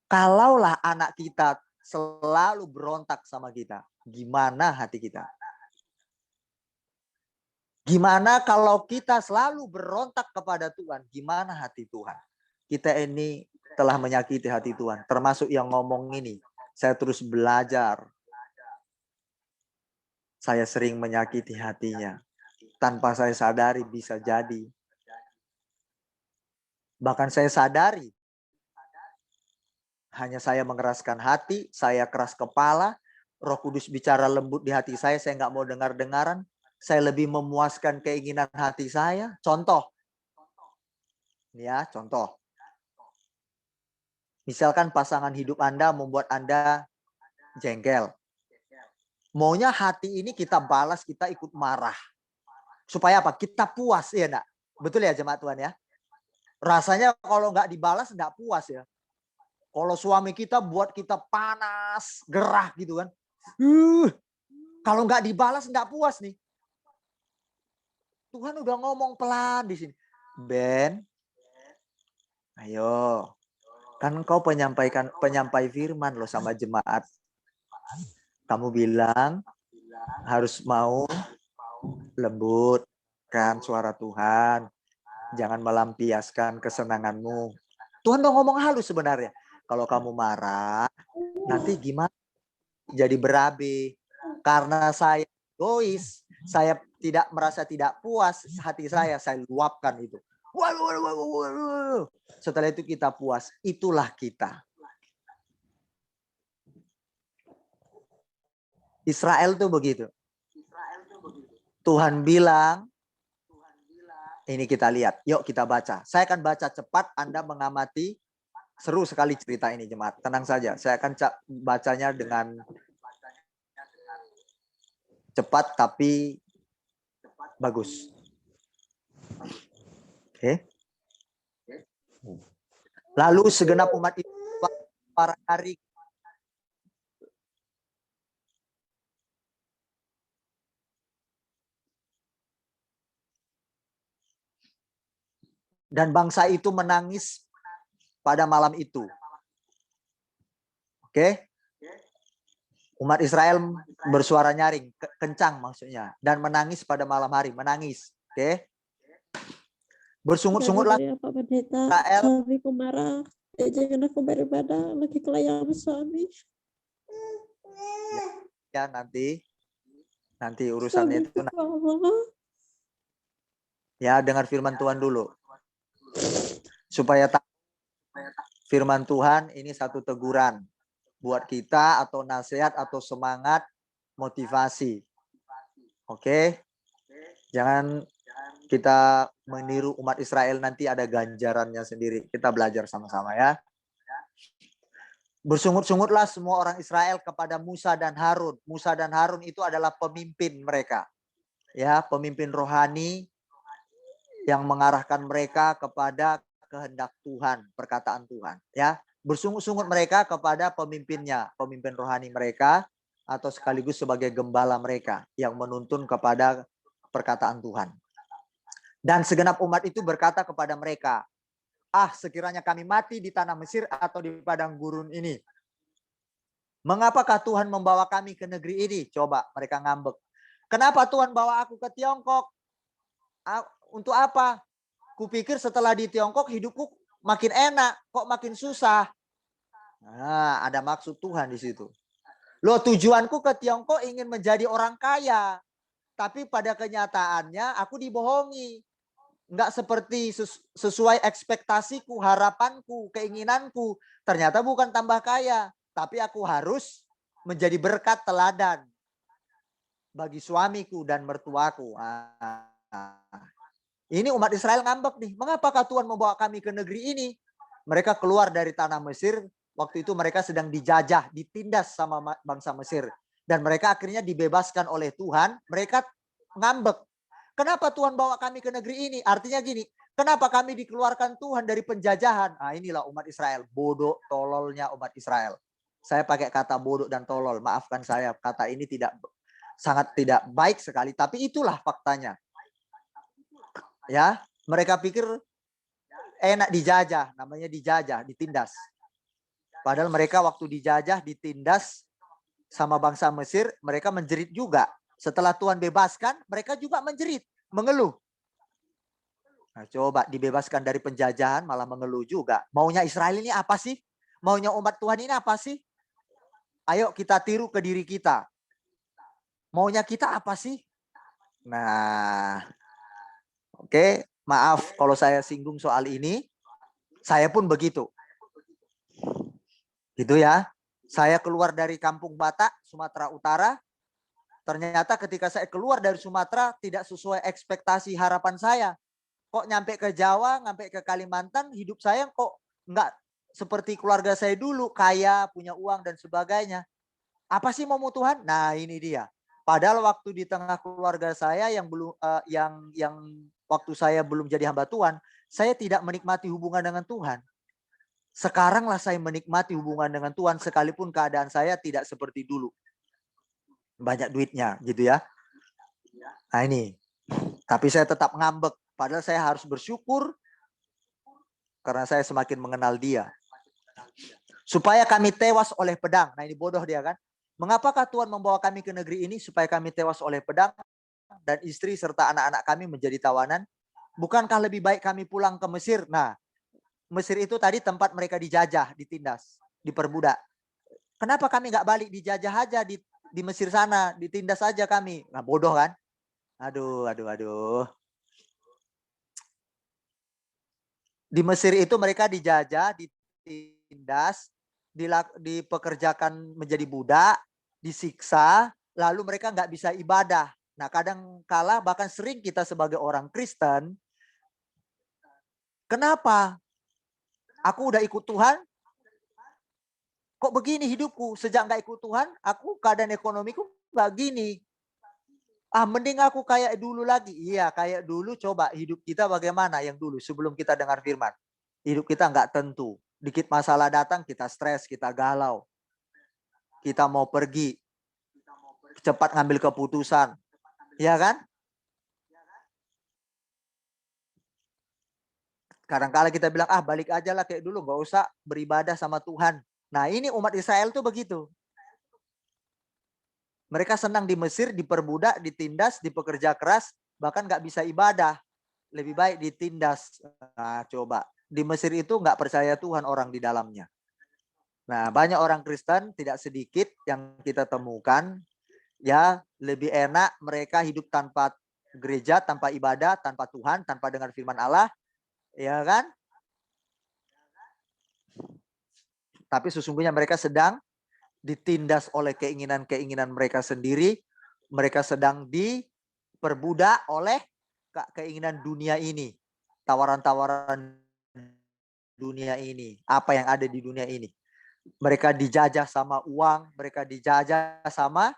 Kalaulah anak kita selalu berontak sama kita. Gimana hati kita? Gimana kalau kita selalu berontak kepada Tuhan? Gimana hati Tuhan? Kita ini telah menyakiti hati Tuhan. Termasuk yang ngomong ini. Saya terus belajar. Saya sering menyakiti hatinya. Tanpa saya sadari bisa jadi. Bahkan saya sadari. Hanya saya mengeraskan hati, saya keras kepala. Roh Kudus bicara lembut di hati saya nggak mau dengar-dengaran. Saya lebih memuaskan keinginan hati saya. Contoh. Ya, contoh. Misalkan pasangan hidup Anda membuat Anda jengkel. Maunya hati ini kita balas, kita ikut marah. Supaya apa? Kita puas, ya enggak? Betul ya jemaat Tuhan ya? Rasanya kalau nggak dibalas nggak puas ya. Kalau suami kita buat kita panas, gerah gitu kan. Kalau nggak dibalas nggak puas nih. Tuhan udah ngomong pelan di sini. Ben, ayo. Kan kau penyampai firman loh sama jemaat. Kamu bilang harus mau lembut kan suara Tuhan. Jangan melampiaskan kesenanganmu. Tuhan udah ngomong halus sebenarnya. Kalau kamu marah, nanti gimana? Jadi berabe. Karena saya egois, saya tidak merasa tidak puas hati saya luapkan itu. Setelah itu kita puas. Itulah kita. Israel tuh begitu. Tuhan bilang, ini kita lihat. Yuk kita baca. Saya akan baca cepat, Anda mengamati. Seru sekali cerita ini jemaat. Tenang saja. Saya akan bacanya dengan cepat tapi bagus. Oke. Lalu segenap umat itu para hari dan bangsa itu menangis pada malam itu. Oke. Umat Israel bersuara nyaring, kencang maksudnya. Dan menangis pada malam hari, menangis. Oke. Bersungut-sungutlah Pak Pendeta, Israel. suamiku marah. Jangan aku beribadah, lagi kelayangan suami. Ya nanti urusannya itu. Ya dengar firman Tuhan dulu. Supaya firman Tuhan ini satu teguran. Buat kita atau nasihat atau semangat motivasi. Oke. Jangan kita meniru umat Israel, nanti ada ganjarannya sendiri. Kita belajar sama-sama ya. Bersungut-sungutlah semua orang Israel kepada Musa dan Harun. Musa dan Harun itu adalah pemimpin mereka. Ya, pemimpin rohani yang mengarahkan mereka kepada kehendak Tuhan, perkataan Tuhan, ya. Bersungut-sungut mereka kepada pemimpinnya, pemimpin rohani mereka atau sekaligus sebagai gembala mereka yang menuntun kepada perkataan Tuhan. Dan segenap umat itu berkata kepada mereka, "Ah, sekiranya kami mati di tanah Mesir atau di padang gurun ini. Mengapakah Tuhan membawa kami ke negeri ini?" Coba mereka ngambek. "Kenapa Tuhan bawa aku ke Tiongkok? Untuk apa? Kupikir setelah di Tiongkok hidupku makin enak, kok makin susah." Nah, ada maksud Tuhan di situ. Loh, tujuanku ke Tiongkok ingin menjadi orang kaya. Tapi pada kenyataannya aku dibohongi. Enggak seperti sesuai ekspektasiku, harapanku, keinginanku. Ternyata bukan tambah kaya. Tapi aku harus menjadi berkat teladan bagi suamiku dan mertuaku. Ini umat Israel ngambek nih. Mengapakah Tuhan membawa kami ke negeri ini? Mereka keluar dari tanah Mesir. Waktu itu mereka sedang dijajah, ditindas sama bangsa Mesir. Dan mereka akhirnya dibebaskan oleh Tuhan. Mereka ngambek. Kenapa Tuhan bawa kami ke negeri ini? Artinya gini, kenapa kami dikeluarkan Tuhan dari penjajahan? Nah, inilah umat Israel. Bodoh, tololnya umat Israel. Saya pakai kata bodoh dan tolol. Maafkan saya, kata ini sangat tidak baik sekali. Tapi itulah faktanya. Ya, mereka pikir enak dijajah. Namanya dijajah, ditindas. Padahal mereka waktu dijajah, ditindas sama bangsa Mesir, mereka menjerit juga. Setelah Tuhan bebaskan, mereka juga menjerit, mengeluh. Nah, coba dibebaskan dari penjajahan malah mengeluh juga. Maunya Israel ini apa sih? Maunya umat Tuhan ini apa sih? Ayo kita tiru ke diri kita. Maunya kita apa sih? Nah, oke, maaf kalau saya singgung soal ini. Saya pun begitu. Gitu ya. Saya keluar dari Kampung Batak, Sumatera Utara. Ternyata ketika saya keluar dari Sumatera tidak sesuai ekspektasi harapan saya. Kok nyampe ke Jawa, nyampe ke Kalimantan, hidup saya kok enggak seperti keluarga saya dulu, kaya, punya uang dan sebagainya. Apa sih mau Tuhan? Nah, ini dia. Padahal waktu di tengah keluarga saya yang belum yang waktu saya belum jadi hamba Tuhan, saya tidak menikmati hubungan dengan Tuhan. Sekaranglah saya menikmati hubungan dengan Tuhan sekalipun keadaan saya tidak seperti dulu. Banyak duitnya gitu ya. Nah ini. Tapi saya tetap ngambek. Padahal saya harus bersyukur karena saya semakin mengenal Dia. Supaya kami tewas oleh pedang. Nah ini bodoh dia kan. Mengapakah Tuhan membawa kami ke negeri ini supaya kami tewas oleh pedang dan istri serta anak-anak kami menjadi tawanan? Bukankah lebih baik kami pulang ke Mesir? Nah, Mesir itu tadi tempat mereka dijajah, ditindas, diperbudak. Kenapa kami nggak balik dijajah aja di Mesir sana, ditindas saja kami? Nah, bodoh kan? Aduh. Di Mesir itu mereka dijajah, ditindas, dipekerjakan menjadi budak, disiksa, lalu mereka nggak bisa ibadah. Nah, kadang kala bahkan sering kita sebagai orang Kristen, kenapa? Aku udah ikut Tuhan, kok begini hidupku? Sejak nggak ikut Tuhan, aku keadaan ekonomiku nggak gini. Mending aku kayak dulu lagi. Iya, kayak dulu. Coba hidup kita bagaimana yang dulu sebelum kita dengar firman. Hidup kita nggak tentu. Dikit masalah datang, kita stres, kita galau. Kita mau pergi. Cepat ngambil keputusan. Iya kan? Kadang-kadang kita bilang, balik aja lah kayak dulu. Nggak usah beribadah sama Tuhan. Nah ini umat Israel tuh begitu. Mereka senang di Mesir, diperbudak, ditindas, dipekerja keras, bahkan nggak bisa ibadah. Lebih baik ditindas. Nah, coba. Di Mesir itu nggak percaya Tuhan orang di dalamnya. Nah, banyak orang Kristen, tidak sedikit yang kita temukan, ya lebih enak mereka hidup tanpa gereja, tanpa ibadah, tanpa Tuhan, tanpa dengar firman Allah. Ya kan? Tapi sesungguhnya mereka sedang ditindas oleh keinginan-keinginan mereka sendiri. Mereka sedang diperbudak oleh keinginan dunia ini. Tawaran-tawaran dunia ini. Apa yang ada di dunia ini. Mereka dijajah sama uang. Mereka dijajah sama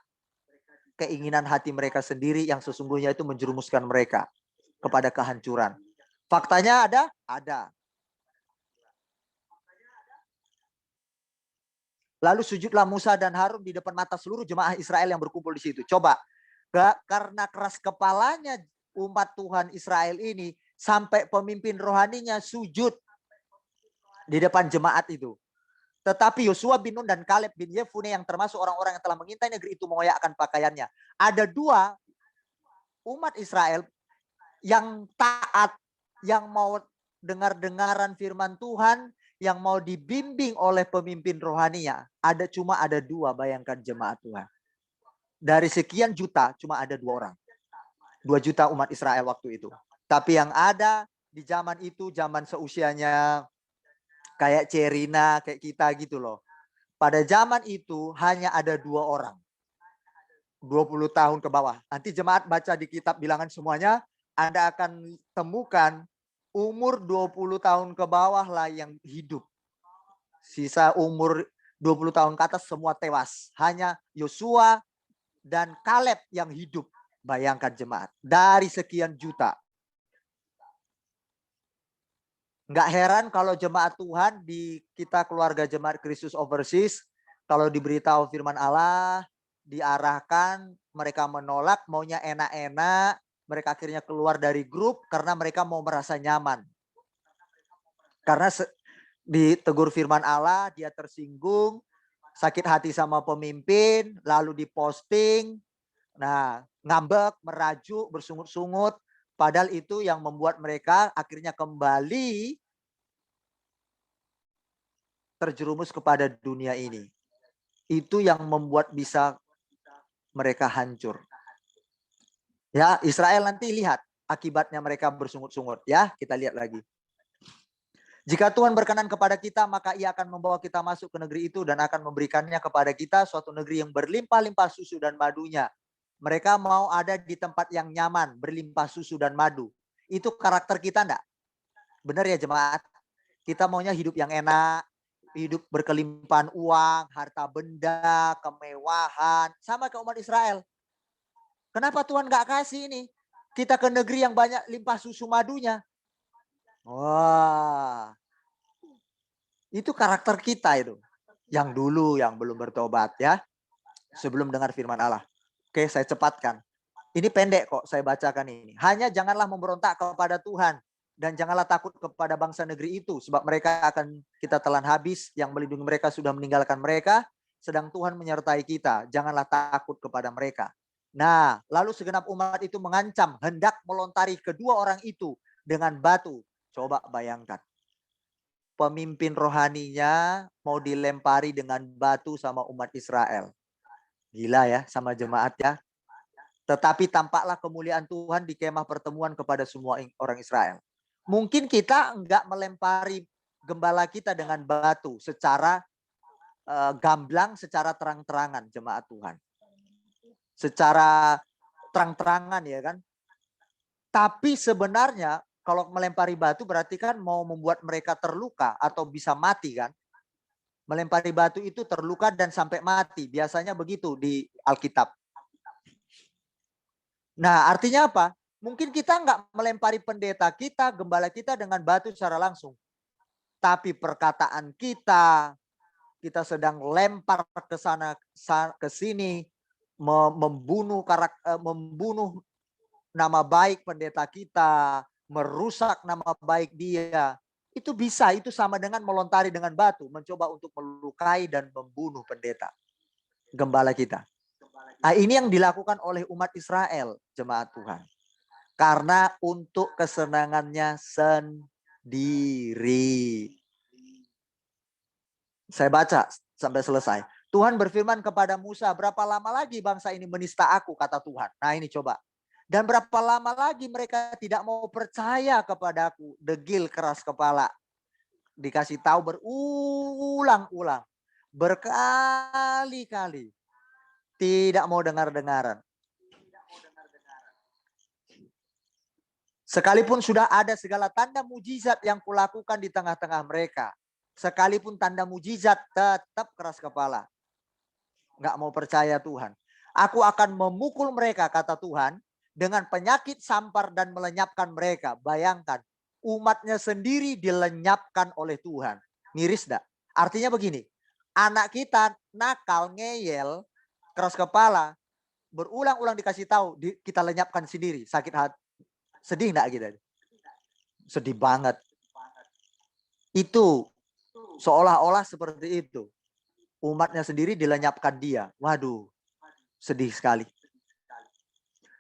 keinginan hati mereka sendiri yang sesungguhnya itu menjerumuskan mereka kepada kehancuran. Faktanya ada? Ada. Lalu sujudlah Musa dan Harun di depan mata seluruh jemaah Israel yang berkumpul di situ. Coba, karena keras kepalanya umat Tuhan Israel ini, sampai pemimpin rohaninya sujud di depan jemaat itu. Tetapi Yosua bin Nun dan Kaleb bin Yefune yang termasuk orang-orang yang telah mengintai negeri itu mengoyakkan pakaiannya. Ada dua umat Israel yang taat, yang mau dengar-dengaran firman Tuhan, yang mau dibimbing oleh pemimpin rohaninya. Cuma ada dua, bayangkan jemaat Tuhan. Dari sekian juta cuma ada 2 orang. 2 juta umat Israel waktu itu. Tapi yang ada di zaman itu, zaman seusianya kayak Cerina, kayak kita gitu loh. Pada zaman itu hanya ada 2 orang. 20 tahun ke bawah. Nanti jemaat baca di kitab bilangan semuanya, Anda akan temukan umur 20 tahun ke bawah lah yang hidup. Sisa umur 20 tahun ke atas semua tewas. Hanya Yosua dan Kaleb yang hidup. Bayangkan jemaat. Dari sekian juta. Nggak heran kalau jemaat Tuhan di kita keluarga jemaat Kristus Overseas, kalau diberitahu firman Allah, diarahkan, mereka menolak, maunya enak-enak, mereka akhirnya keluar dari grup karena mereka mau merasa nyaman. Karena ditegur firman Allah, dia tersinggung, sakit hati sama pemimpin, lalu diposting, nah ngambek, merajuk, bersungut-sungut, padahal itu yang membuat mereka akhirnya kembali terjerumus kepada dunia ini. Itu yang membuat bisa mereka hancur. Ya, Israel nanti lihat akibatnya mereka bersungut-sungut. Ya, kita lihat lagi. Jika Tuhan berkenan kepada kita, maka Ia akan membawa kita masuk ke negeri itu dan akan memberikannya kepada kita suatu negeri yang berlimpah-limpah susu dan madunya. Mereka mau ada di tempat yang nyaman, berlimpah susu dan madu. Itu karakter kita enggak? Benar ya jemaat? Kita maunya hidup yang enak, hidup berkelimpahan uang, harta benda, kemewahan. Sama ke umat Israel. Kenapa Tuhan nggak kasih ini? Kita ke negeri yang banyak limpah susu madunya. Wah. Itu karakter kita itu. Yang dulu yang belum bertobat ya. Sebelum dengar firman Allah. Oke, saya cepatkan. Ini pendek kok saya bacakan ini. Hanya janganlah memberontak kepada Tuhan. Dan janganlah takut kepada bangsa negeri itu. Sebab mereka akan kita telan habis. Yang melindungi mereka sudah meninggalkan mereka. Sedang Tuhan menyertai kita. Janganlah takut kepada mereka. Nah, lalu segenap umat itu mengancam. Hendak melontari kedua orang itu dengan batu. Coba bayangkan. Pemimpin rohaninya mau dilempari dengan batu sama umat Israel. Gila ya sama jemaat ya. Tetapi tampaklah kemuliaan Tuhan di kemah pertemuan kepada semua orang Israel. Mungkin kita enggak melempari gembala kita dengan batu secara gamblang, secara terang-terangan jemaat Tuhan. Secara terang-terangan ya kan. Tapi sebenarnya kalau melempari batu berarti kan mau membuat mereka terluka atau bisa mati kan. Melempari batu itu terluka dan sampai mati. Biasanya begitu di Alkitab. Nah artinya apa? Mungkin kita nggak melempari pendeta kita, gembala kita dengan batu secara langsung. Tapi perkataan kita sedang lempar ke sana ke sini, membunuh nama baik pendeta kita, merusak nama baik dia. Itu bisa, itu sama dengan melontari dengan batu, mencoba untuk melukai dan membunuh pendeta, gembala kita. Nah, ini yang dilakukan oleh umat Israel, jemaat Tuhan. Karena untuk kesenangannya sendiri. Saya baca sampai selesai. Tuhan berfirman kepada Musa, berapa lama lagi bangsa ini menista aku, kata Tuhan. Nah ini coba. Dan berapa lama lagi mereka tidak mau percaya kepadaku, degil keras kepala. Dikasih tahu berulang-ulang, berkali-kali. Tidak mau dengar-dengaran. Sekalipun sudah ada segala tanda mujizat yang kulakukan di tengah-tengah mereka. Sekalipun tanda mujizat tetap keras kepala. Nggak mau percaya Tuhan. Aku akan memukul mereka, kata Tuhan. Dengan penyakit sampar dan melenyapkan mereka. Bayangkan, umatnya sendiri dilenyapkan oleh Tuhan. Miris enggak? Artinya begini, Anak kita nakal, ngeyel, keras kepala, berulang-ulang dikasih tahu, kita lenyapkan sendiri, sakit hati. Sedih enggak kita? Sedih banget. Itu seolah-olah seperti itu. Umatnya sendiri dilenyapkan dia. Waduh, sedih sekali.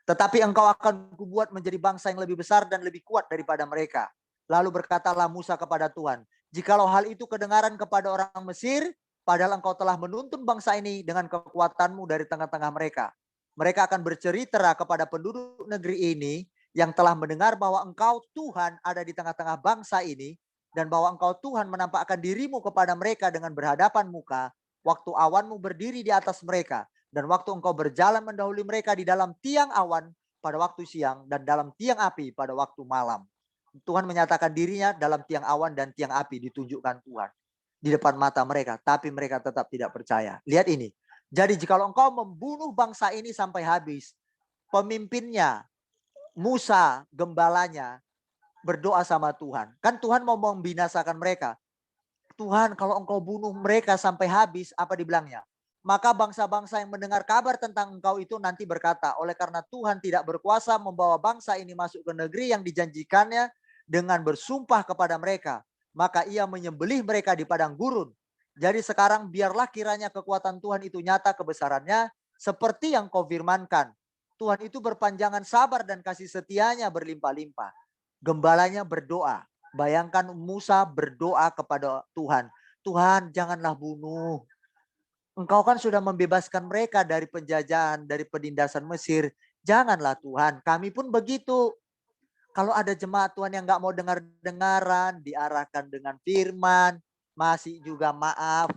Tetapi engkau akan kubuat menjadi bangsa yang lebih besar dan lebih kuat daripada mereka. Lalu berkatalah Musa kepada Tuhan, jikalau hal itu kedengaran kepada orang Mesir, padahal engkau telah menuntun bangsa ini dengan kekuatanmu dari tengah-tengah mereka. Mereka akan bercerita kepada penduduk negeri ini yang telah mendengar bahwa engkau Tuhan ada di tengah-tengah bangsa ini, dan bahwa engkau Tuhan menampakkan dirimu kepada mereka dengan berhadapan muka, waktu awanmu berdiri di atas mereka, dan waktu engkau berjalan mendahului mereka di dalam tiang awan pada waktu siang, dan dalam tiang api pada waktu malam. Tuhan menyatakan dirinya dalam tiang awan dan tiang api ditunjukkan Tuhan di depan mata mereka, tapi mereka tetap tidak percaya. Lihat ini. Jadi jikalau engkau membunuh bangsa ini sampai habis, pemimpinnya, Musa, gembalanya, berdoa sama Tuhan. Kan Tuhan mau membinasakan mereka. Tuhan, kalau engkau bunuh mereka sampai habis, apa dibilangnya? Maka bangsa-bangsa yang mendengar kabar tentang engkau itu nanti berkata, oleh karena Tuhan tidak berkuasa membawa bangsa ini masuk ke negeri yang dijanjikannya dengan bersumpah kepada mereka, maka ia menyembelih mereka di padang gurun. Jadi sekarang biarlah kiranya kekuatan Tuhan itu nyata kebesarannya seperti yang kau firmankan. Tuhan itu berpanjangan sabar dan kasih setianya berlimpah-limpah. Gembalanya berdoa. Bayangkan Musa berdoa kepada Tuhan. Tuhan, janganlah bunuh. Engkau kan sudah membebaskan mereka dari penjajahan, dari penindasan Mesir. Janganlah Tuhan, kami pun begitu. Kalau ada jemaat Tuhan yang nggak mau dengar-dengaran, diarahkan dengan firman, masih juga maaf,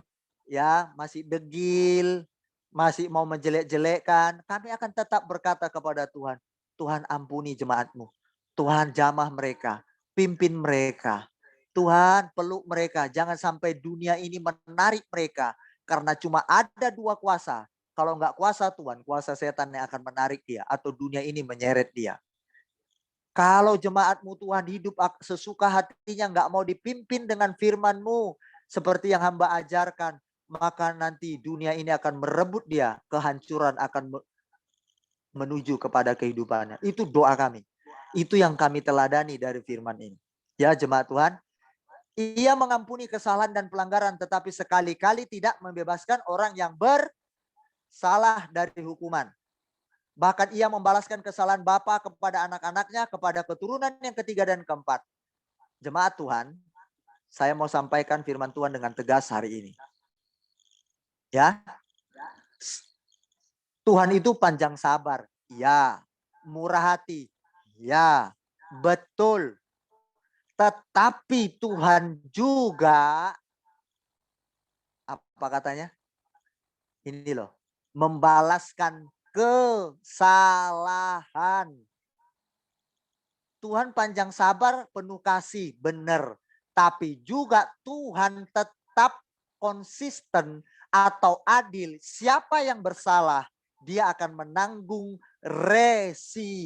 ya, masih degil, masih mau menjelek-jelekkan, kami akan tetap berkata kepada Tuhan, Tuhan ampuni jemaatmu, Tuhan jamah mereka, pimpin mereka, Tuhan peluk mereka, jangan sampai dunia ini menarik mereka, karena cuma ada dua kuasa. Kalau nggak kuasa Tuhan, kuasa setan yang akan menarik dia, atau dunia ini menyeret dia. Kalau jemaatmu Tuhan hidup sesuka hatinya, nggak mau dipimpin dengan firman-Mu seperti yang hamba ajarkan, maka nanti dunia ini akan merebut dia, kehancuran akan menuju kepada kehidupannya. Itu doa kami. Itu yang kami teladani dari firman ini. Ya jemaat Tuhan, ia mengampuni kesalahan dan pelanggaran, tetapi sekali-kali tidak membebaskan orang yang bersalah dari hukuman. Bahkan ia membalaskan kesalahan bapa kepada anak-anaknya, kepada keturunan yang ketiga dan keempat. Jemaat Tuhan, saya mau sampaikan firman Tuhan dengan tegas hari ini. Ya, Tuhan itu panjang sabar. Ya, murah hati. Ya, betul. Tetapi Tuhan juga, apa katanya? Ini loh, membalaskan kesalahan. Tuhan panjang sabar, penuh kasih, benar. Tapi juga Tuhan tetap konsisten atau adil. Siapa yang bersalah, dia akan menanggung resikonya.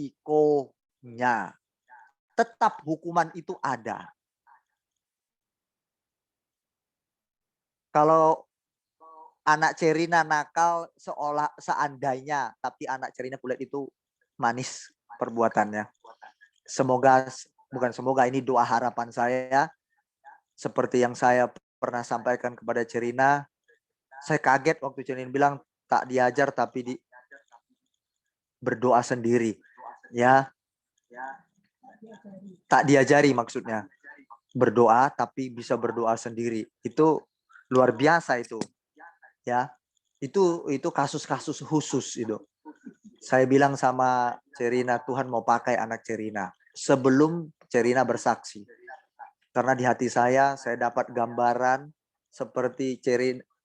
Tetap hukuman itu ada. Kalau anak Cerina nakal seandainya, tapi anak Cerina kulit itu manis perbuatannya. Semoga, bukan semoga, ini doa harapan saya. Seperti yang saya pernah sampaikan kepada Cerina, saya kaget waktu Cerina bilang tak diajar tapi berdoa sendiri. Ya, tak diajari maksudnya. Berdoa tapi bisa berdoa sendiri. Itu luar biasa itu. Ya, itu kasus-kasus khusus itu. Saya bilang sama Cerina, Tuhan mau pakai anak Cerina sebelum Cerina bersaksi. Karena di hati saya dapat gambaran seperti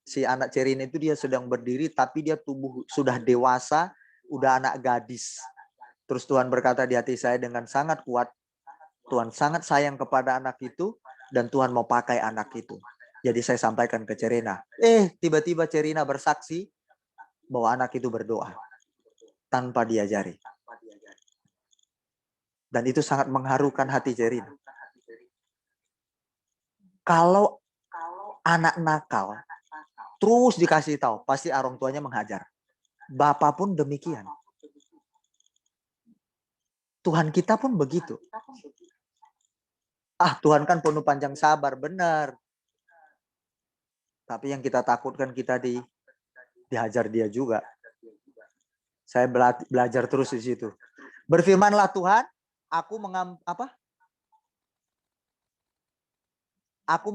si anak Cerina itu dia sedang berdiri tapi dia tubuh sudah dewasa, udah anak gadis. Terus Tuhan berkata di hati saya dengan sangat kuat, Tuhan sangat sayang kepada anak itu dan Tuhan mau pakai anak itu. Jadi saya sampaikan ke Cerina. Tiba-tiba Cerina bersaksi bahwa anak itu berdoa tanpa diajari. Dan itu sangat mengharukan hati Cerina. Kalau anak nakal terus dikasih tahu, pasti orang tuanya menghajar. Bapak pun demikian. Tuhan kita pun begitu. Tuhan kan penuh panjang sabar, benar. Tapi yang kita takutkan kita dihajar dia juga. Saya belajar terus di situ. Berfirmanlah Tuhan, aku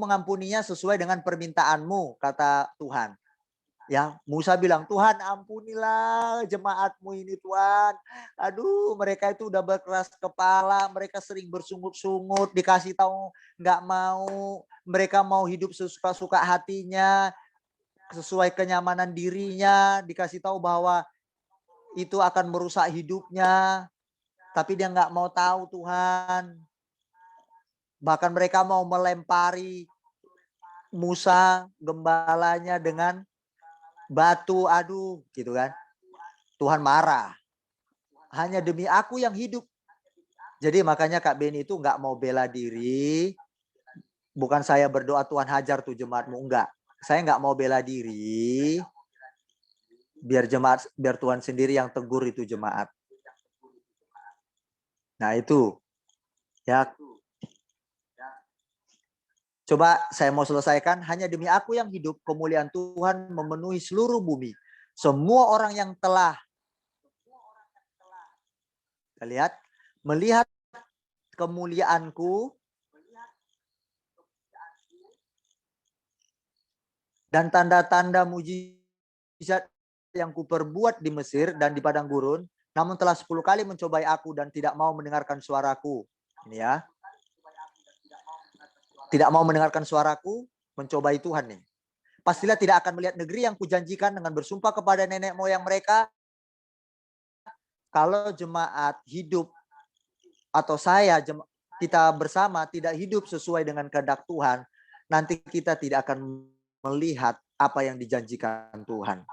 mengampuninya sesuai dengan permintaanmu, kata Tuhan. Ya, Musa bilang, Tuhan ampunilah jemaatmu ini Tuhan. Aduh, mereka itu udah berkeras kepala, mereka sering bersungut-sungut, dikasih tahu nggak mau, mereka mau hidup sesuka-suka hatinya, sesuai kenyamanan dirinya, dikasih tahu bahwa itu akan merusak hidupnya, tapi dia nggak mau tahu Tuhan. Bahkan mereka mau melempari Musa, gembalanya, dengan batu, aduh, gitu kan. Tuhan marah. Hanya demi aku yang hidup. Jadi makanya Kak Beni itu nggak mau bela diri. Bukan saya berdoa Tuhan hajar tuh jemaatmu, enggak. Saya nggak mau bela diri. Biar Tuhan sendiri yang tegur itu jemaat. Nah itu, ya. Coba saya mau selesaikan, hanya demi aku yang hidup, kemuliaan Tuhan memenuhi seluruh bumi. Semua orang yang telah melihat kemuliaanku dan tanda-tanda mujizat yang kuperbuat di Mesir dan di padang gurun, namun telah 10 kali mencobai aku dan tidak mau mendengarkan suaraku. Ini ya. Tidak mau mendengarkan suaraku, mencobai Tuhan nih. Pastilah tidak akan melihat negeri yang kujanjikan dengan bersumpah kepada nenek moyang mereka. Kalau jemaat hidup atau kita bersama tidak hidup sesuai dengan kehendak Tuhan, nanti kita tidak akan melihat apa yang dijanjikan Tuhan.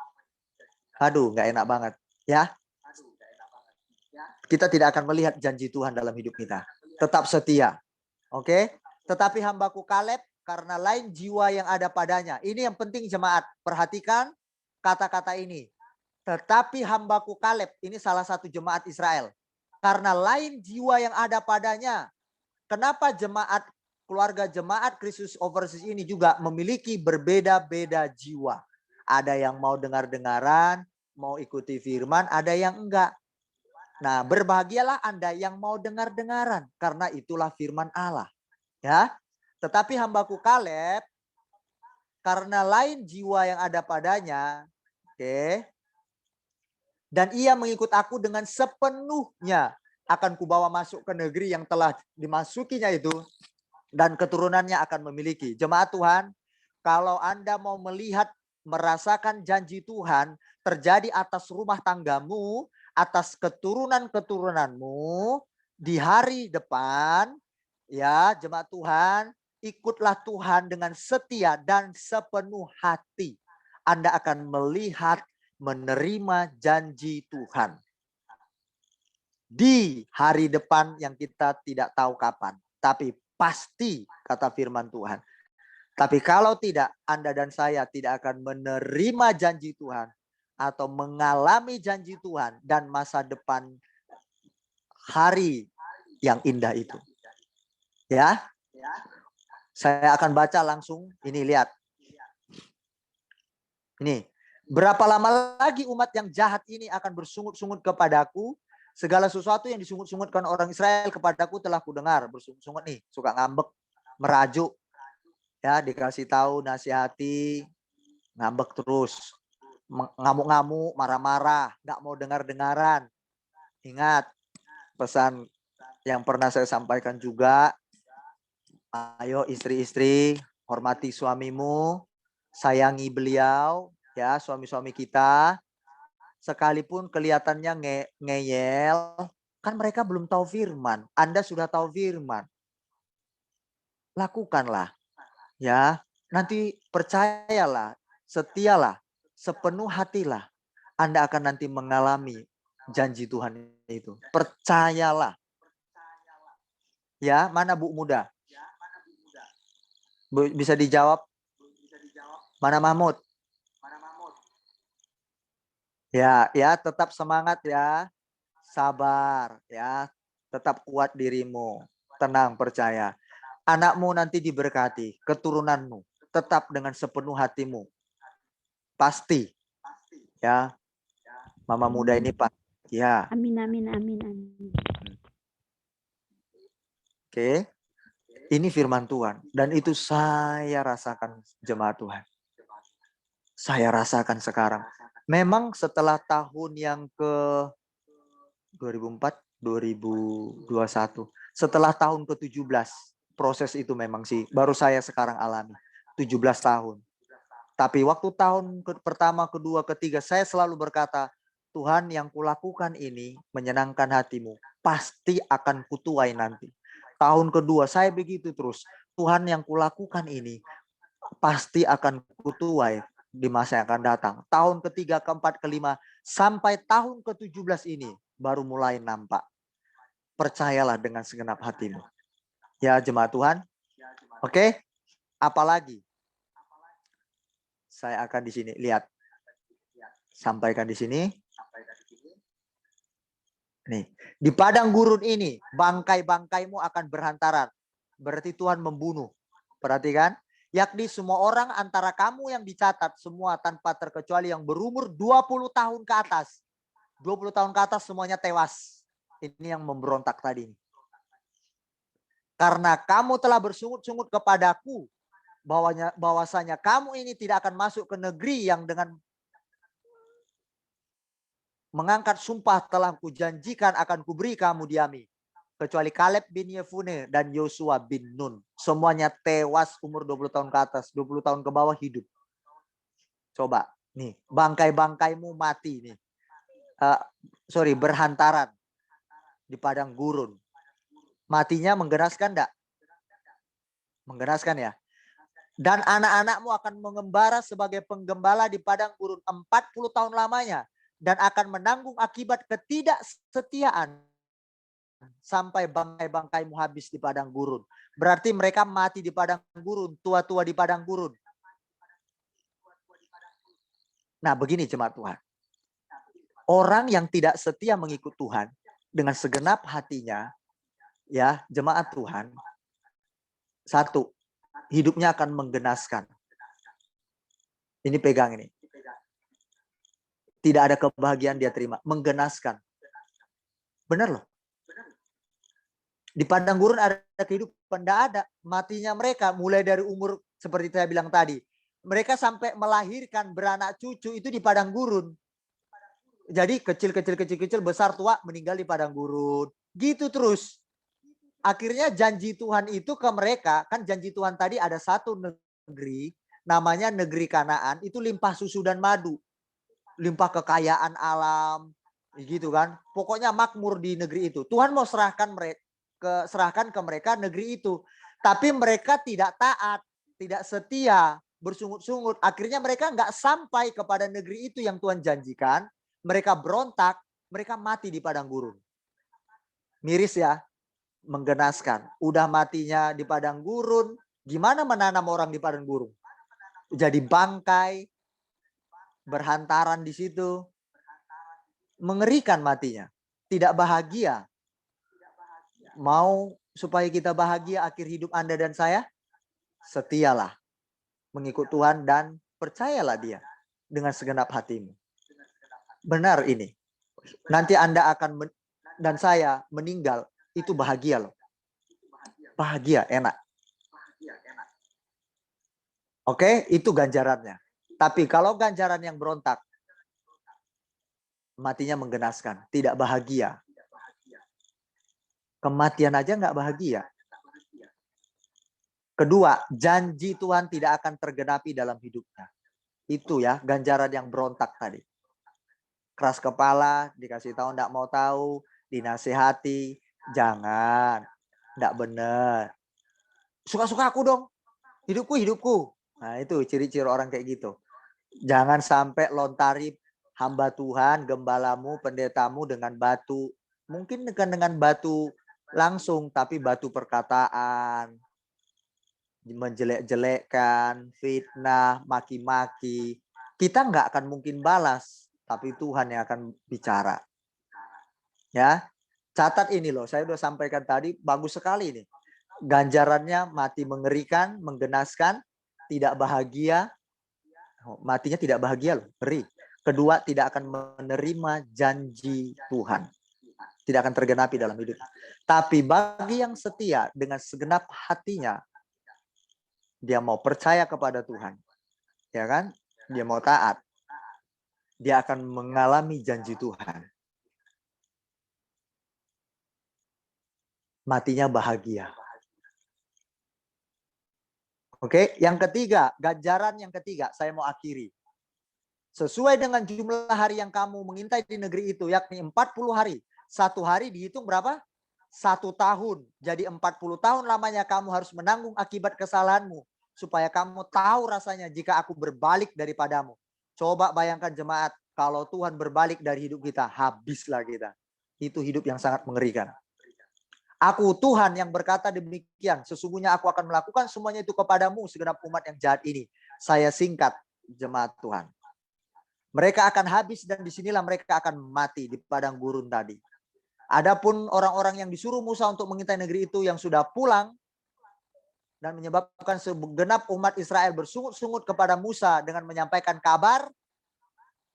Aduh, nggak enak banget, ya. Kita tidak akan melihat janji Tuhan dalam hidup kita. Tetap setia, oke? Tetapi hambaku Kaleb, karena lain jiwa yang ada padanya. Ini yang penting jemaat, perhatikan kata-kata ini. Tetapi hambaku Kaleb, ini salah satu jemaat Israel. Karena lain jiwa yang ada padanya. Kenapa keluarga jemaat Kristus Overseas ini juga memiliki berbeda-beda jiwa. Ada yang mau dengar-dengaran, mau ikuti firman, ada yang enggak. Nah, berbahagialah Anda yang mau dengar-dengaran, karena itulah firman Allah. Ya, tetapi hambaku Kaleb, karena lain jiwa yang ada padanya, oke, dan ia mengikut aku dengan sepenuhnya, akan kubawa masuk ke negeri yang telah dimasukinya itu, dan keturunannya akan memiliki. Jemaat Tuhan, kalau Anda mau melihat, merasakan janji Tuhan terjadi atas rumah tanggamu, atas keturunan-keturunanmu di hari depan, ya jemaat Tuhan, ikutlah Tuhan dengan setia dan sepenuh hati. Anda akan melihat, menerima janji Tuhan. Di hari depan yang kita tidak tahu kapan. Tapi pasti kata firman Tuhan. Tapi kalau tidak, Anda dan saya tidak akan menerima janji Tuhan. Atau mengalami janji Tuhan dan masa depan hari yang indah itu. Ya, saya akan baca langsung. Ini lihat. Ini, berapa lama lagi umat yang jahat ini akan bersungut-sungut kepadaku? Segala sesuatu yang disungut-sungutkan orang Israel kepadaku telah kudengar. Bersungut-sungut nih, suka ngambek, merajuk. Ya, dikasih tahu, nasihati, ngambek terus. Ngamuk-ngamuk, marah-marah, nggak mau dengar-dengaran. Ingat, pesan yang pernah saya sampaikan juga. Ayo istri-istri, hormati suamimu, sayangi beliau, ya suami-suami kita. Sekalipun kelihatannya ngeyel, kan mereka belum tahu firman. Anda sudah tahu firman. Lakukanlah, ya. Nanti percayalah, setialah, sepenuh hatilah. Anda akan nanti mengalami janji Tuhan itu. Percayalah. Ya, mana Bu Muda? Bisa dijawab? Mana Mahmud? Ya, tetap semangat ya. Sabar ya. Tetap kuat dirimu. Tenang, percaya. Anakmu nanti diberkati, keturunanmu tetap dengan sepenuh hatimu. Pasti. Ya. Mama muda ini Pak. Ya. Amin, amin, amin, amin. Oke. Ini firman Tuhan dan itu saya rasakan jemaat Tuhan. Saya rasakan sekarang. Memang setelah tahun yang ke 2004, 2021, setelah tahun ke-17, proses itu memang sih baru saya sekarang alami. 17 tahun. Tapi waktu tahun pertama, kedua, ketiga, saya selalu berkata, Tuhan yang kulakukan ini menyenangkan hatimu. Pasti akan kutuai nanti. Tahun kedua, saya begitu terus. Tuhan yang kulakukan ini pasti akan kutuai di masa yang akan datang. Tahun ketiga, keempat, kelima, sampai tahun ke-17 ini baru mulai nampak. Percayalah dengan segenap hatimu. Ya jemaat Tuhan. Oke? Apalagi? Saya akan di sini lihat. Sampaikan di sini. Nih, di padang gurun ini bangkai-bangkaimu akan berhantaran. Berarti Tuhan membunuh. Perhatikan, yakni semua orang antara kamu yang dicatat semua tanpa terkecuali yang berumur 20 tahun ke atas. 20 tahun ke atas semuanya tewas. Ini yang memberontak tadi. Karena kamu telah bersungut-sungut kepadaku bahwasanya kamu ini tidak akan masuk ke negeri yang dengan mengangkat sumpah telah kujanjikan akan kuberi kamu diami. Kecuali Kaleb bin Yefune dan Yosua bin Nun. Semuanya tewas umur 20 tahun ke atas. 20 tahun ke bawah hidup. Coba. Nih. Bangkai-bangkaimu mati nih. Berhantaran. Di padang gurun. Matinya menggenaskan enggak? Menggenaskan ya. Dan anak-anakmu akan mengembara sebagai penggembala di padang gurun 40 tahun lamanya. Dan akan menanggung akibat ketidaksetiaan sampai bangkai-bangkaimu habis di padang gurun. Berarti mereka mati di padang gurun, tua-tua di padang gurun. Nah, begini jemaat Tuhan. Orang yang tidak setia mengikut Tuhan dengan segenap hatinya, ya, jemaat Tuhan, satu, hidupnya akan menggenaskan. Ini pegang ini. Tidak ada kebahagiaan dia terima, menggenaskan. Benar loh. Di padang gurun ada kehidupan, tidak ada. Matinya mereka mulai dari umur seperti saya bilang tadi. Mereka sampai melahirkan beranak cucu itu di padang gurun. Jadi kecil, besar, tua meninggal di padang gurun. Gitu terus. Akhirnya janji Tuhan itu ke mereka, kan janji Tuhan tadi ada satu negeri, namanya negeri Kanaan, itu limpah susu dan madu. Limpah kekayaan alam, gitu kan. Pokoknya makmur di negeri itu. Tuhan mau serahkan ke mereka negeri itu. Tapi mereka tidak taat, tidak setia, bersungut-sungut. Akhirnya mereka nggak sampai kepada negeri itu yang Tuhan janjikan. Mereka berontak, mereka mati di padang gurun. Miris ya, menggenaskan. Udah matinya di padang gurun, gimana menanam orang di padang gurun? Jadi bangkai, berhantaran di situ. Mengerikan matinya. Tidak bahagia. Mau supaya kita bahagia akhir hidup Anda dan saya? Setialah. Mengikut Tuhan dan percayalah dia. Dengan segenap hatimu. Benar ini. Nanti Anda akan dan saya meninggal. Itu bahagia loh. Bahagia, enak. Oke, itu ganjarannya. Tapi kalau ganjaran yang berontak, matinya menggenaskan, tidak bahagia. Kematian aja nggak bahagia. Kedua, janji Tuhan tidak akan tergenapi dalam hidupnya. Itu ya, ganjaran yang berontak tadi. Keras kepala, dikasih tahu nggak mau tahu, dinasehati, jangan, nggak benar. Suka-suka aku dong, hidupku. Nah itu ciri-ciri orang kayak gitu. Jangan sampai lontari hamba Tuhan, gembalamu, pendetamu dengan batu. Mungkin dengan batu langsung, tapi batu perkataan. Menjelek-jelekkan, fitnah, maki-maki. Kita nggak akan mungkin balas. tapi Tuhan yang akan bicara. Ya, catat ini loh, saya udah sampaikan tadi, bagus sekali ini. Ganjarannya mati mengerikan, menggenaskan, tidak bahagia. Matinya tidak bahagia loh, ngeri. Kedua, tidak akan menerima janji Tuhan. Tidak akan tergenapi dalam hidup. Tapi bagi yang setia dengan segenap hatinya, dia mau percaya kepada Tuhan. Ya kan? Dia mau taat. Dia akan mengalami janji Tuhan. Matinya bahagia. Oke, yang ketiga, ganjaran yang ketiga, saya mau akhiri. Sesuai dengan jumlah hari yang kamu mengintai di negeri itu, yakni 40 hari. 1 hari dihitung berapa? 1 tahun. Jadi 40 tahun lamanya kamu harus menanggung akibat kesalahanmu. Supaya kamu tahu rasanya jika aku berbalik daripadamu. Coba bayangkan jemaat, kalau Tuhan berbalik dari hidup kita, habislah kita. Itu hidup yang sangat mengerikan. Aku Tuhan yang berkata demikian. Sesungguhnya aku akan melakukan semuanya itu kepadamu, segenap umat yang jahat ini. Saya singkat, jemaat Tuhan. Mereka akan habis dan disinilah mereka akan mati di padang gurun tadi. Adapun orang-orang yang disuruh Musa untuk mengintai negeri itu yang sudah pulang dan menyebabkan segenap umat Israel bersungut-sungut kepada Musa dengan menyampaikan kabar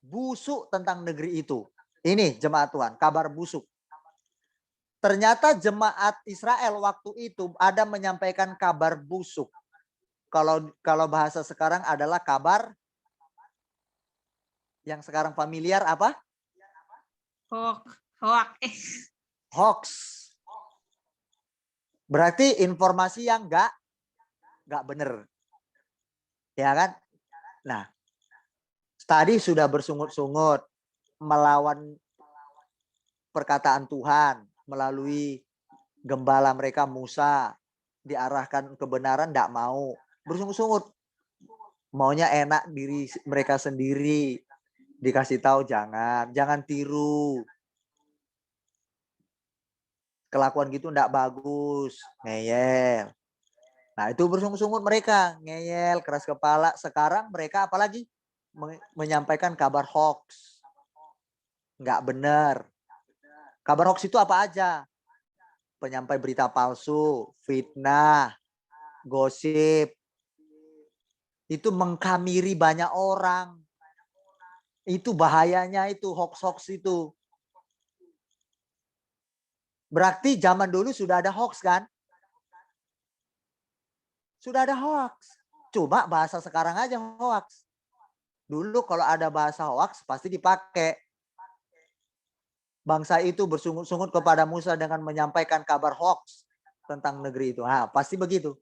busuk tentang negeri itu. Ini jemaat Tuhan, kabar busuk. Ternyata jemaat Israel waktu itu ada menyampaikan kabar busuk. Kalau bahasa sekarang adalah kabar yang sekarang familiar apa? Hoax. Berarti informasi yang nggak benar. Ya kan? Nah, tadi sudah bersungut-sungut melawan perkataan Tuhan melalui gembala mereka Musa, diarahkan kebenaran tidak mau, bersungut-sungut. Maunya enak diri mereka sendiri. Dikasih tahu jangan tiru. Kelakuan gitu tidak bagus, ngeyel. Nah, itu bersungut-sungut mereka, ngeyel, keras kepala. Sekarang mereka apalagi menyampaikan kabar hoax. Nggak benar. Kabar hoax itu apa aja? Penyampai berita palsu, fitnah, gosip. Itu mengkamiri banyak orang. Itu bahayanya itu, hoax-hoax itu. Berarti zaman dulu sudah ada hoax kan? Sudah ada hoax. Cuma bahasa sekarang aja hoax. Dulu kalau ada bahasa hoax pasti dipakai. Bangsa itu bersungut-sungut kepada Musa dengan menyampaikan kabar hoax tentang negeri itu. Nah, pasti begitu.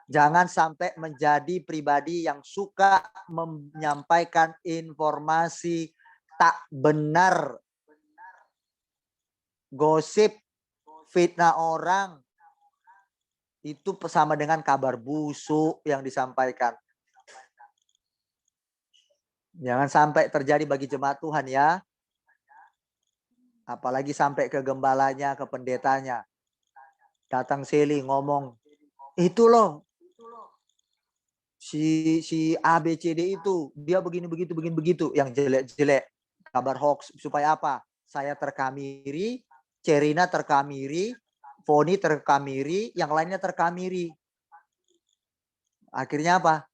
Jangan sampai menjadi pribadi yang suka menyampaikan informasi tak benar. Gosip, fitnah orang. Itu sama dengan kabar busuk yang disampaikan. Jangan sampai terjadi bagi jemaat Tuhan ya. Apalagi sampai ke gembalanya, ke pendetanya. Datang seli ngomong, itu loh. Si A, B, C, D itu. Dia begini, begitu. Yang jelek-jelek. Kabar hoax. Supaya apa? Saya terkamiri, Cerina terkamiri, Foni terkamiri, yang lainnya terkamiri. Akhirnya apa?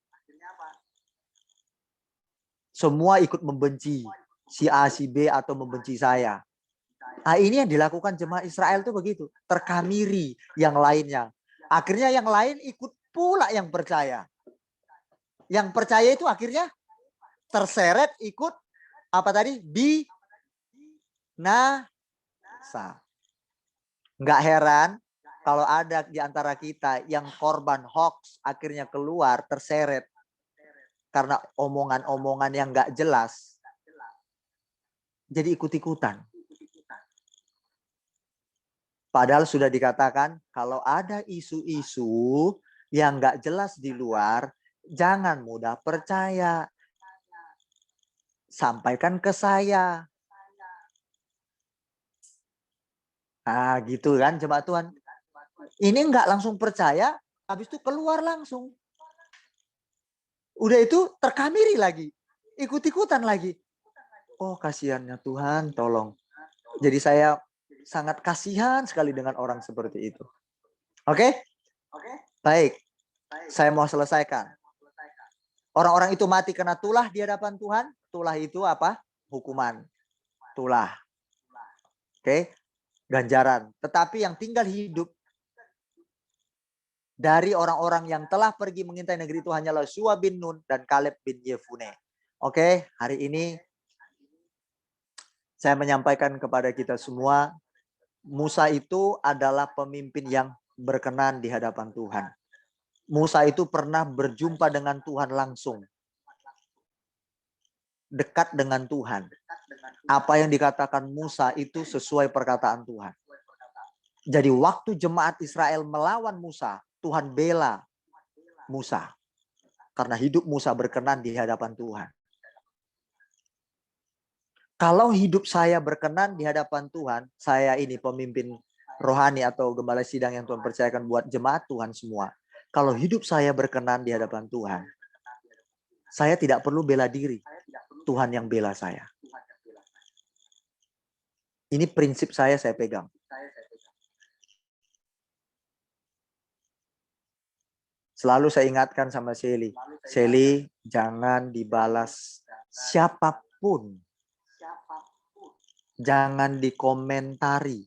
Semua ikut membenci. Si A, si B atau membenci saya. Nah, ini yang dilakukan jemaah Israel tuh begitu. Terkamiri yang lainnya. Akhirnya yang lain ikut pula yang percaya. Yang percaya itu akhirnya terseret ikut apa tadi? Binasa. Nggak heran kalau ada di antara kita yang korban hoax akhirnya keluar terseret. Karena omongan-omongan yang nggak jelas. Jadi ikut-ikutan. Padahal sudah dikatakan kalau ada isu-isu yang nggak jelas di luar, jangan mudah percaya. Sampaikan ke saya. Nah gitu kan jemaat Tuhan. Ini nggak langsung percaya, habis itu keluar langsung. Udah itu terkamiri lagi. Ikut-ikutan lagi. oh kasihannya Tuhan, tolong. Jadi saya sangat kasihan sekali dengan orang seperti itu. Oke? Baik. Saya mau selesaikan. Orang-orang itu mati karena tulah di hadapan Tuhan. Tulah itu apa? Hukuman. Tulah. Oke? Ganjaran. Tetapi yang tinggal hidup dari orang-orang yang telah pergi mengintai negeri itu hanyalah Yosua bin Nun dan Kaleb bin Yefune. Oke, hari ini saya menyampaikan kepada kita semua, Musa itu adalah pemimpin yang berkenan di hadapan Tuhan. Musa itu pernah berjumpa dengan Tuhan langsung. Dekat dengan Tuhan. Apa yang dikatakan Musa itu sesuai perkataan Tuhan. Jadi waktu jemaat Israel melawan Musa, Tuhan bela Musa. Karena hidup Musa berkenan di hadapan Tuhan. Kalau hidup saya berkenan di hadapan Tuhan, saya ini pemimpin rohani atau gembala sidang yang Tuhan percayakan buat jemaat Tuhan semua. Kalau hidup saya berkenan di hadapan Tuhan, saya tidak perlu bela diri. Tuhan yang bela saya. Ini prinsip saya pegang. Selalu saya ingatkan sama Shelly. Shelly, jangan dibalas siapapun. Jangan dikomentari.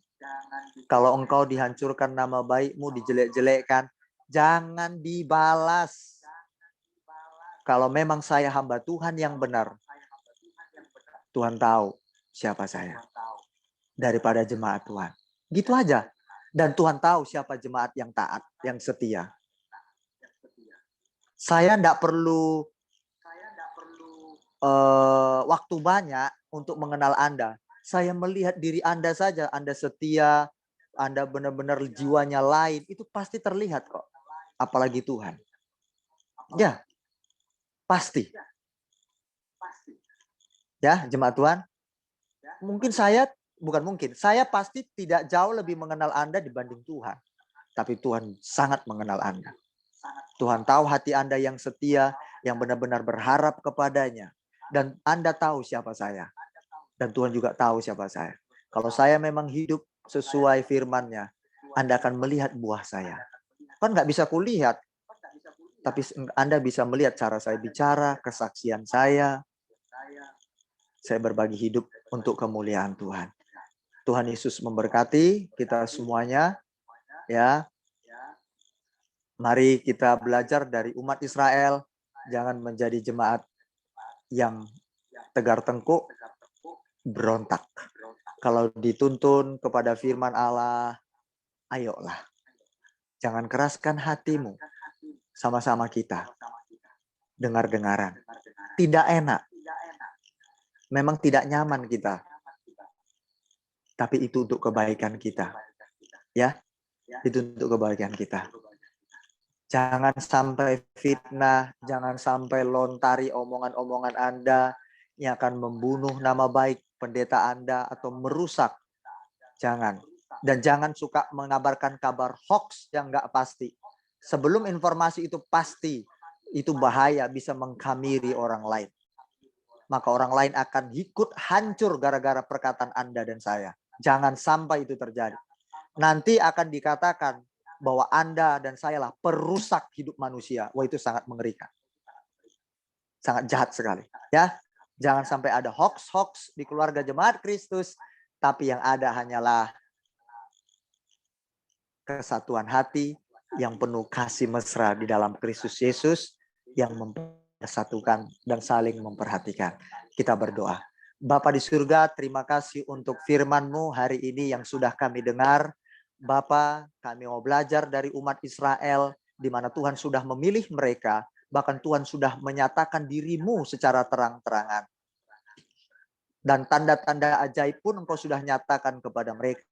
Kalau engkau dihancurkan nama baikmu, dijelek-jelekkan, jangan dibalas. Kalau memang saya hamba Tuhan yang benar, Tuhan tahu siapa saya. Daripada jemaat Tuhan. Gitu aja. Dan Tuhan tahu siapa jemaat yang taat, yang setia. Saya tidak perlu waktu banyak untuk mengenal Anda. Saya melihat diri Anda saja. Anda setia, Anda benar-benar jiwanya lain. Itu pasti terlihat kok. Apalagi Tuhan. Ya, pasti. Ya, jemaat Tuhan. Saya pasti tidak jauh lebih mengenal Anda dibanding Tuhan. Tapi Tuhan sangat mengenal Anda. Tuhan tahu hati Anda yang setia, yang benar-benar berharap kepadanya. Dan Anda tahu siapa saya. Dan Tuhan juga tahu siapa saya. Kalau saya memang hidup sesuai firman-Nya, Anda akan melihat buah saya. Kan nggak bisa kulihat. Tapi Anda bisa melihat cara saya bicara, kesaksian saya. Saya berbagi hidup untuk kemuliaan Tuhan. Tuhan Yesus memberkati kita semuanya. Ya. Mari kita belajar dari umat Israel. Jangan menjadi jemaat yang tegar tengkuk, berontak. Kalau dituntun kepada firman Allah, ayolah. Jangan keraskan hatimu. Sama-sama kita. Dengar-dengaran. Tidak enak. Memang tidak nyaman kita. Tapi itu untuk kebaikan kita. Ya, itu untuk kebaikan kita. Jangan sampai fitnah, jangan sampai lontari omongan-omongan Anda yang akan membunuh nama baik pendeta Anda atau merusak. Jangan. Dan jangan suka mengabarkan kabar hoax yang nggak pasti. Sebelum informasi itu pasti, itu bahaya, bisa mengkhamiri orang lain. Maka orang lain akan ikut hancur gara-gara perkataan Anda dan saya. Jangan sampai itu terjadi. Nanti akan dikatakan bahwa Anda dan saya lah perusak hidup manusia. Wah, itu sangat mengerikan. Sangat jahat sekali. Ya, jangan sampai ada hoax-hoax di keluarga jemaat Kristus. Tapi yang ada hanyalah kesatuan hati yang penuh kasih mesra di dalam Kristus Yesus yang mempersatukan dan saling memperhatikan. Kita berdoa. Bapa di surga, terima kasih untuk firman-Mu hari ini yang sudah kami dengar. Bapa, kami mau belajar dari umat Israel, di mana Tuhan sudah memilih mereka, bahkan Tuhan sudah menyatakan diri-Mu secara terang-terangan. Dan tanda-tanda ajaib pun Engkau sudah nyatakan kepada mereka.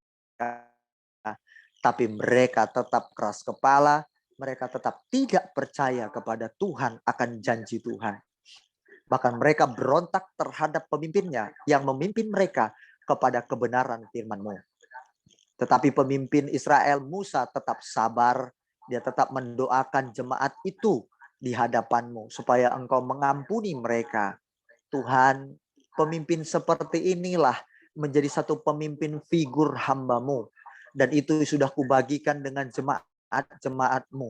Tapi mereka tetap keras kepala, mereka tetap tidak percaya kepada Tuhan akan janji Tuhan. Bahkan mereka berontak terhadap pemimpinnya yang memimpin mereka kepada kebenaran firman-Mu. Tetapi pemimpin Israel Musa tetap sabar, dia tetap mendoakan jemaat itu di hadapan-Mu supaya Engkau mengampuni mereka. Tuhan, Pemimpin seperti inilah menjadi satu pemimpin figur hamba-Mu. Dan itu sudah kubagikan dengan jemaat-jemaat-Mu.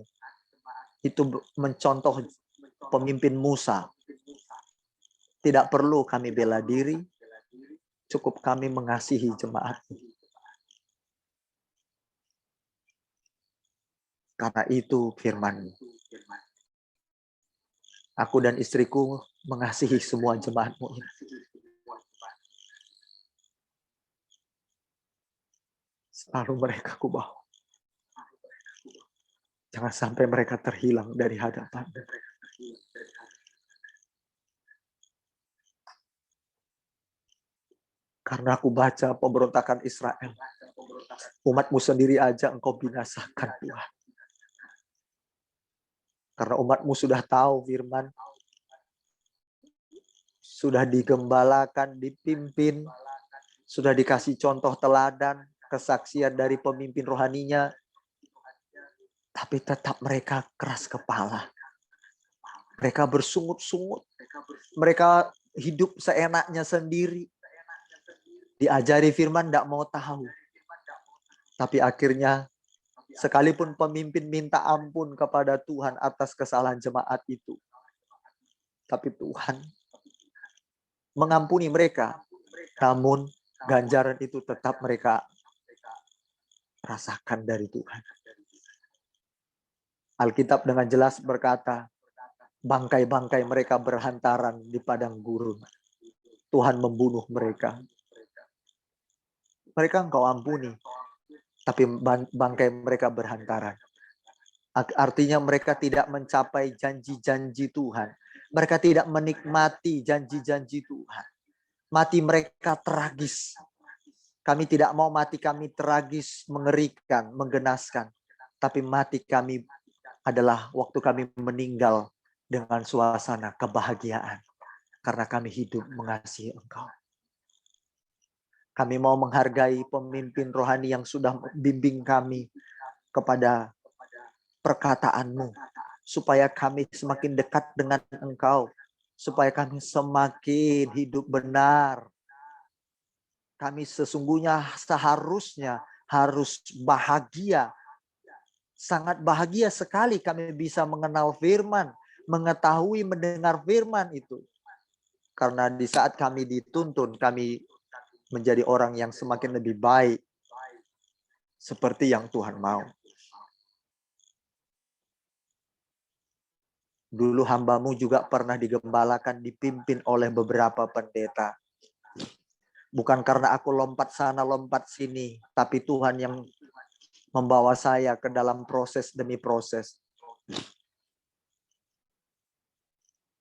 Itu mencontoh pemimpin Musa. Tidak perlu kami bela diri, cukup kami mengasihi jemaat. Karena itu firman-Mu. Aku dan istriku mengasihi semua jemaat-Mu ini. Selalu mereka kubawa. Jangan sampai mereka terhilang dari hadapan. Karena aku baca pemberontakan Israel. Umat-Mu sendiri aja Engkau binasakan, Tuhan. Karena umat-Mu sudah tahu firman. Sudah digembalakan, dipimpin. Sudah dikasih contoh teladan, kesaksian dari pemimpin rohaninya. Tapi tetap mereka keras kepala. Mereka bersungut-sungut. Mereka hidup seenaknya sendiri. Diajari firman tidak mau tahu. Tapi akhirnya sekalipun pemimpin minta ampun kepada Tuhan atas kesalahan jemaat itu. Tapi Tuhan mengampuni mereka. Namun ganjaran itu tetap mereka rasakan dari Tuhan. Alkitab dengan jelas berkata, bangkai-bangkai mereka berhantaran di padang gurun. Tuhan membunuh mereka. Mereka Engkau ampuni, tapi bangkai mereka berhantaran. Artinya mereka tidak mencapai janji-janji Tuhan. Mereka tidak menikmati janji-janji Tuhan. Mati mereka tragis. Kami tidak mau mati kami tragis, mengerikan, menggenaskan. Tapi mati kami adalah waktu kami meninggal dengan suasana kebahagiaan. Karena kami hidup mengasihi Engkau. Kami mau menghargai pemimpin rohani yang sudah bimbing kami kepada perkataan-Mu. Supaya kami semakin dekat dengan Engkau. Supaya kami semakin hidup benar. Kami sesungguhnya seharusnya harus bahagia. Sangat bahagia sekali kami bisa mengenal firman. Mengetahui, mendengar firman itu. Karena di saat kami dituntun, kami menjadi orang yang semakin lebih baik. Seperti yang Tuhan mau. Dulu hamba-Mu juga pernah digembalakan, dipimpin oleh beberapa pendeta. Bukan karena aku lompat sana, lompat sini. Tapi Tuhan yang membawa saya ke dalam proses demi proses.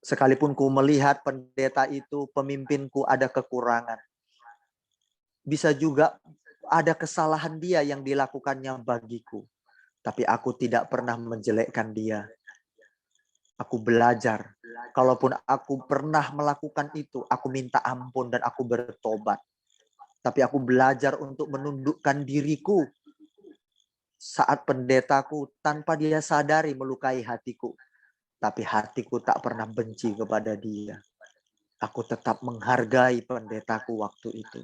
Sekalipun ku melihat pendeta itu, pemimpinku ada kekurangan. Bisa juga ada kesalahan dia yang dilakukannya bagiku. Tapi aku tidak pernah menjelekkan dia. Aku belajar. Kalaupun aku pernah melakukan itu, aku minta ampun dan aku bertobat. Tapi aku belajar untuk menundukkan diriku saat pendetaku tanpa dia sadari melukai hatiku. Tapi hatiku tak pernah benci kepada dia. Aku tetap menghargai pendetaku waktu itu.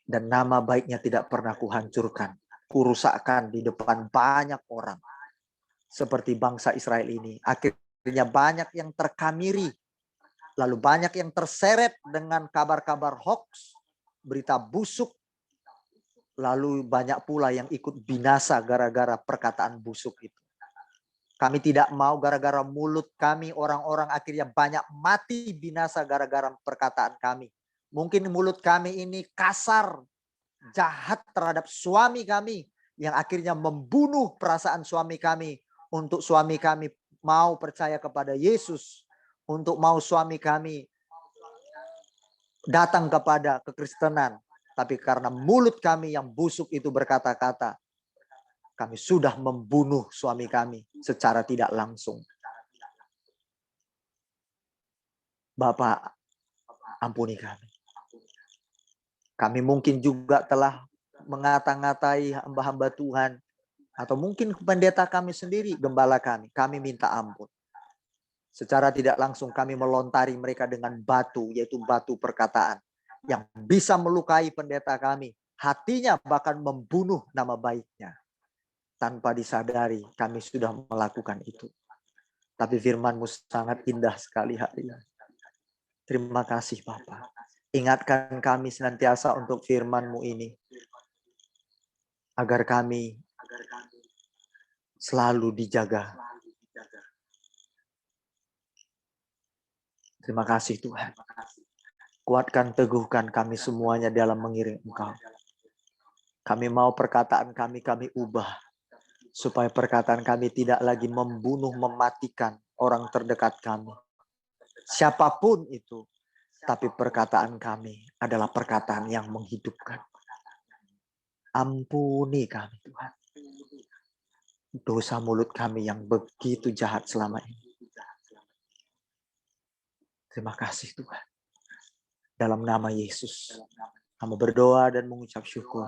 Dan nama baiknya tidak pernah kuhancurkan. Kurusakkan di depan banyak orang. Seperti bangsa Israel ini. Akhirnya banyak yang terkamiri. Lalu banyak yang terseret dengan kabar-kabar hoax. Berita busuk. Lalu banyak pula yang ikut binasa gara-gara perkataan busuk itu. Kami tidak mau gara-gara mulut kami orang-orang akhirnya banyak mati binasa gara-gara perkataan kami. Mungkin mulut kami ini kasar, jahat terhadap suami kami yang akhirnya membunuh perasaan suami kami untuk suami kami mau percaya kepada Yesus, untuk mau suami kami datang kepada kekristenan. Tapi karena mulut kami yang busuk itu berkata-kata, kami sudah membunuh suami kami secara tidak langsung. Bapak, ampuni kami. Kami mungkin juga telah mengata-ngatai hamba-hamba Tuhan. Atau mungkin pendeta kami sendiri, gembala kami. Kami minta ampun. Secara tidak langsung kami melontari mereka dengan batu, yaitu batu perkataan. Yang bisa melukai pendeta kami. Hatinya bahkan membunuh nama baiknya. Tanpa disadari kami sudah melakukan itu. Tapi firman-Mu sangat indah sekali hari ini. Terima kasih Bapa. Ingatkan kami senantiasa untuk firman-Mu ini. Agar kami selalu dijaga. Terima kasih Tuhan. Kuatkan, teguhkan kami semuanya dalam mengiring Engkau. Kami mau perkataan kami ubah. Supaya perkataan kami tidak lagi membunuh, mematikan orang terdekat kami. Siapapun itu. Tapi perkataan kami adalah perkataan yang menghidupkan. Ampuni kami Tuhan. Dosa mulut kami yang begitu jahat selama ini. Terima kasih Tuhan. Dalam nama Yesus, kami berdoa dan mengucap syukur.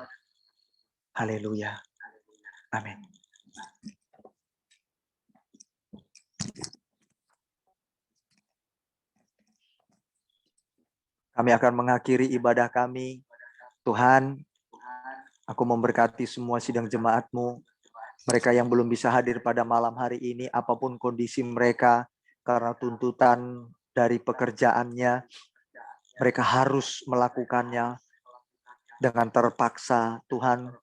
Haleluya. Amin. Kami akan mengakhiri ibadah kami. Tuhan, aku memberkati semua sidang jemaat-Mu. Mereka yang belum bisa hadir pada malam hari ini, apapun kondisi mereka, karena tuntutan dari pekerjaannya, mereka harus melakukannya dengan terpaksa. Tuhan,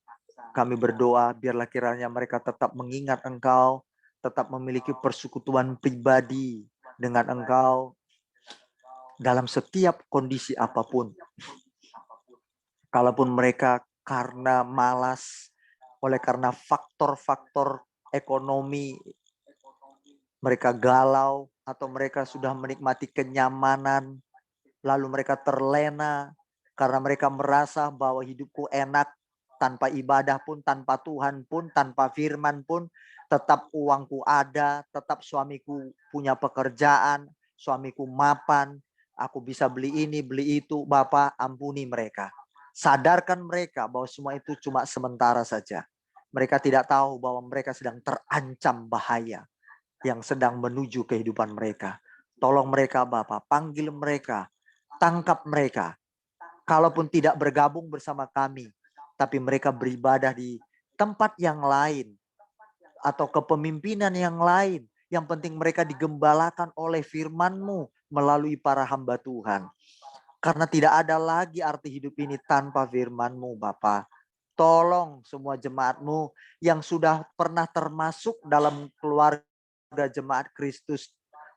kami berdoa biarlah kiranya mereka tetap mengingat Engkau, tetap memiliki persekutuan pribadi dengan Engkau dalam setiap kondisi apapun. Kalaupun mereka karena malas, oleh karena faktor-faktor ekonomi, mereka galau, atau mereka sudah menikmati kenyamanan, lalu mereka terlena karena mereka merasa bahwa hidupku enak tanpa ibadah pun, tanpa Tuhan pun, tanpa firman pun, tetap uangku ada, tetap suamiku punya pekerjaan, suamiku mapan, aku bisa beli ini, beli itu. Bapa, ampuni mereka. Sadarkan mereka bahwa semua itu cuma sementara saja. Mereka tidak tahu bahwa mereka sedang terancam bahaya yang sedang menuju kehidupan mereka. Tolong mereka Bapa, panggil mereka, tangkap mereka. Kalaupun tidak bergabung bersama kami, tapi mereka beribadah di tempat yang lain atau kepemimpinan yang lain. Yang penting mereka digembalakan oleh firman-Mu melalui para hamba Tuhan. Karena tidak ada lagi arti hidup ini tanpa firman-Mu Bapa. Tolong semua jemaat-Mu yang sudah pernah termasuk dalam keluarga jemaat Kristus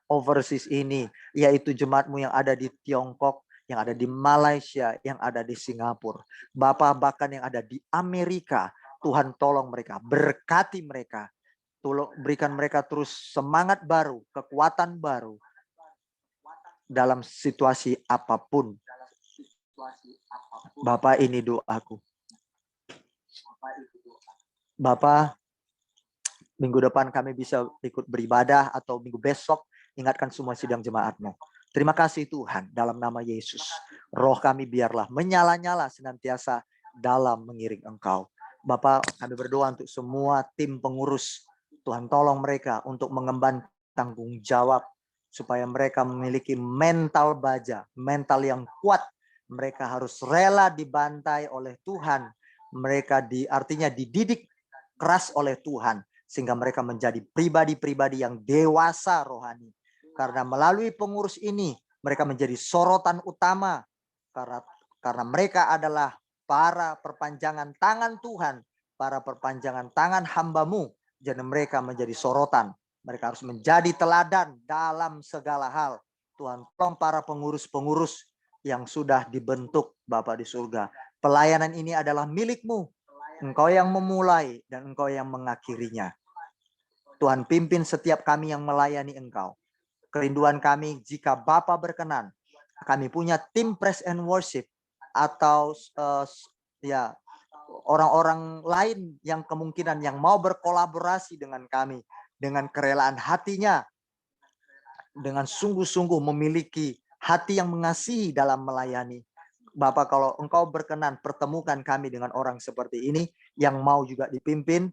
Overseas ini, yaitu jemaat-Mu yang ada di Tiongkok, yang ada di Malaysia, yang ada di Singapura. Bapa, bahkan yang ada di Amerika, Tuhan tolong mereka, berkati mereka. Tolong berikan mereka terus semangat baru, kekuatan baru dalam situasi apapun. Bapa, ini doaku. Bapa, minggu depan kami bisa ikut beribadah atau minggu besok, ingatkan semua sidang jemaat-Mu. Terima kasih Tuhan, dalam nama Yesus. Roh kami biarlah menyala-nyala senantiasa dalam mengiring Engkau. Bapa, kami berdoa untuk semua tim pengurus. Tuhan tolong mereka untuk mengemban tanggung jawab. Supaya mereka memiliki mental baja, mental yang kuat. Mereka harus rela dibantai oleh Tuhan. Mereka artinya dididik keras oleh Tuhan. Sehingga mereka menjadi pribadi-pribadi yang dewasa rohani. Karena melalui pengurus ini, mereka menjadi sorotan utama. Karena mereka adalah para perpanjangan tangan Tuhan. Para perpanjangan tangan hamba-Mu. Jadi mereka menjadi sorotan. Mereka harus menjadi teladan dalam segala hal. Tuhan, tolong para pengurus-pengurus yang sudah dibentuk Bapa di surga. Pelayanan ini adalah milik-Mu. Engkau yang memulai dan Engkau yang mengakhirinya. Tuhan, pimpin setiap kami yang melayani Engkau. Kerinduan kami jika Bapa berkenan, kami punya tim praise and worship atau orang-orang lain yang kemungkinan yang mau berkolaborasi dengan kami dengan kerelaan hatinya, dengan sungguh-sungguh memiliki hati yang mengasihi dalam melayani. Bapak, kalau Engkau berkenan, pertemukan kami dengan orang seperti ini yang mau juga dipimpin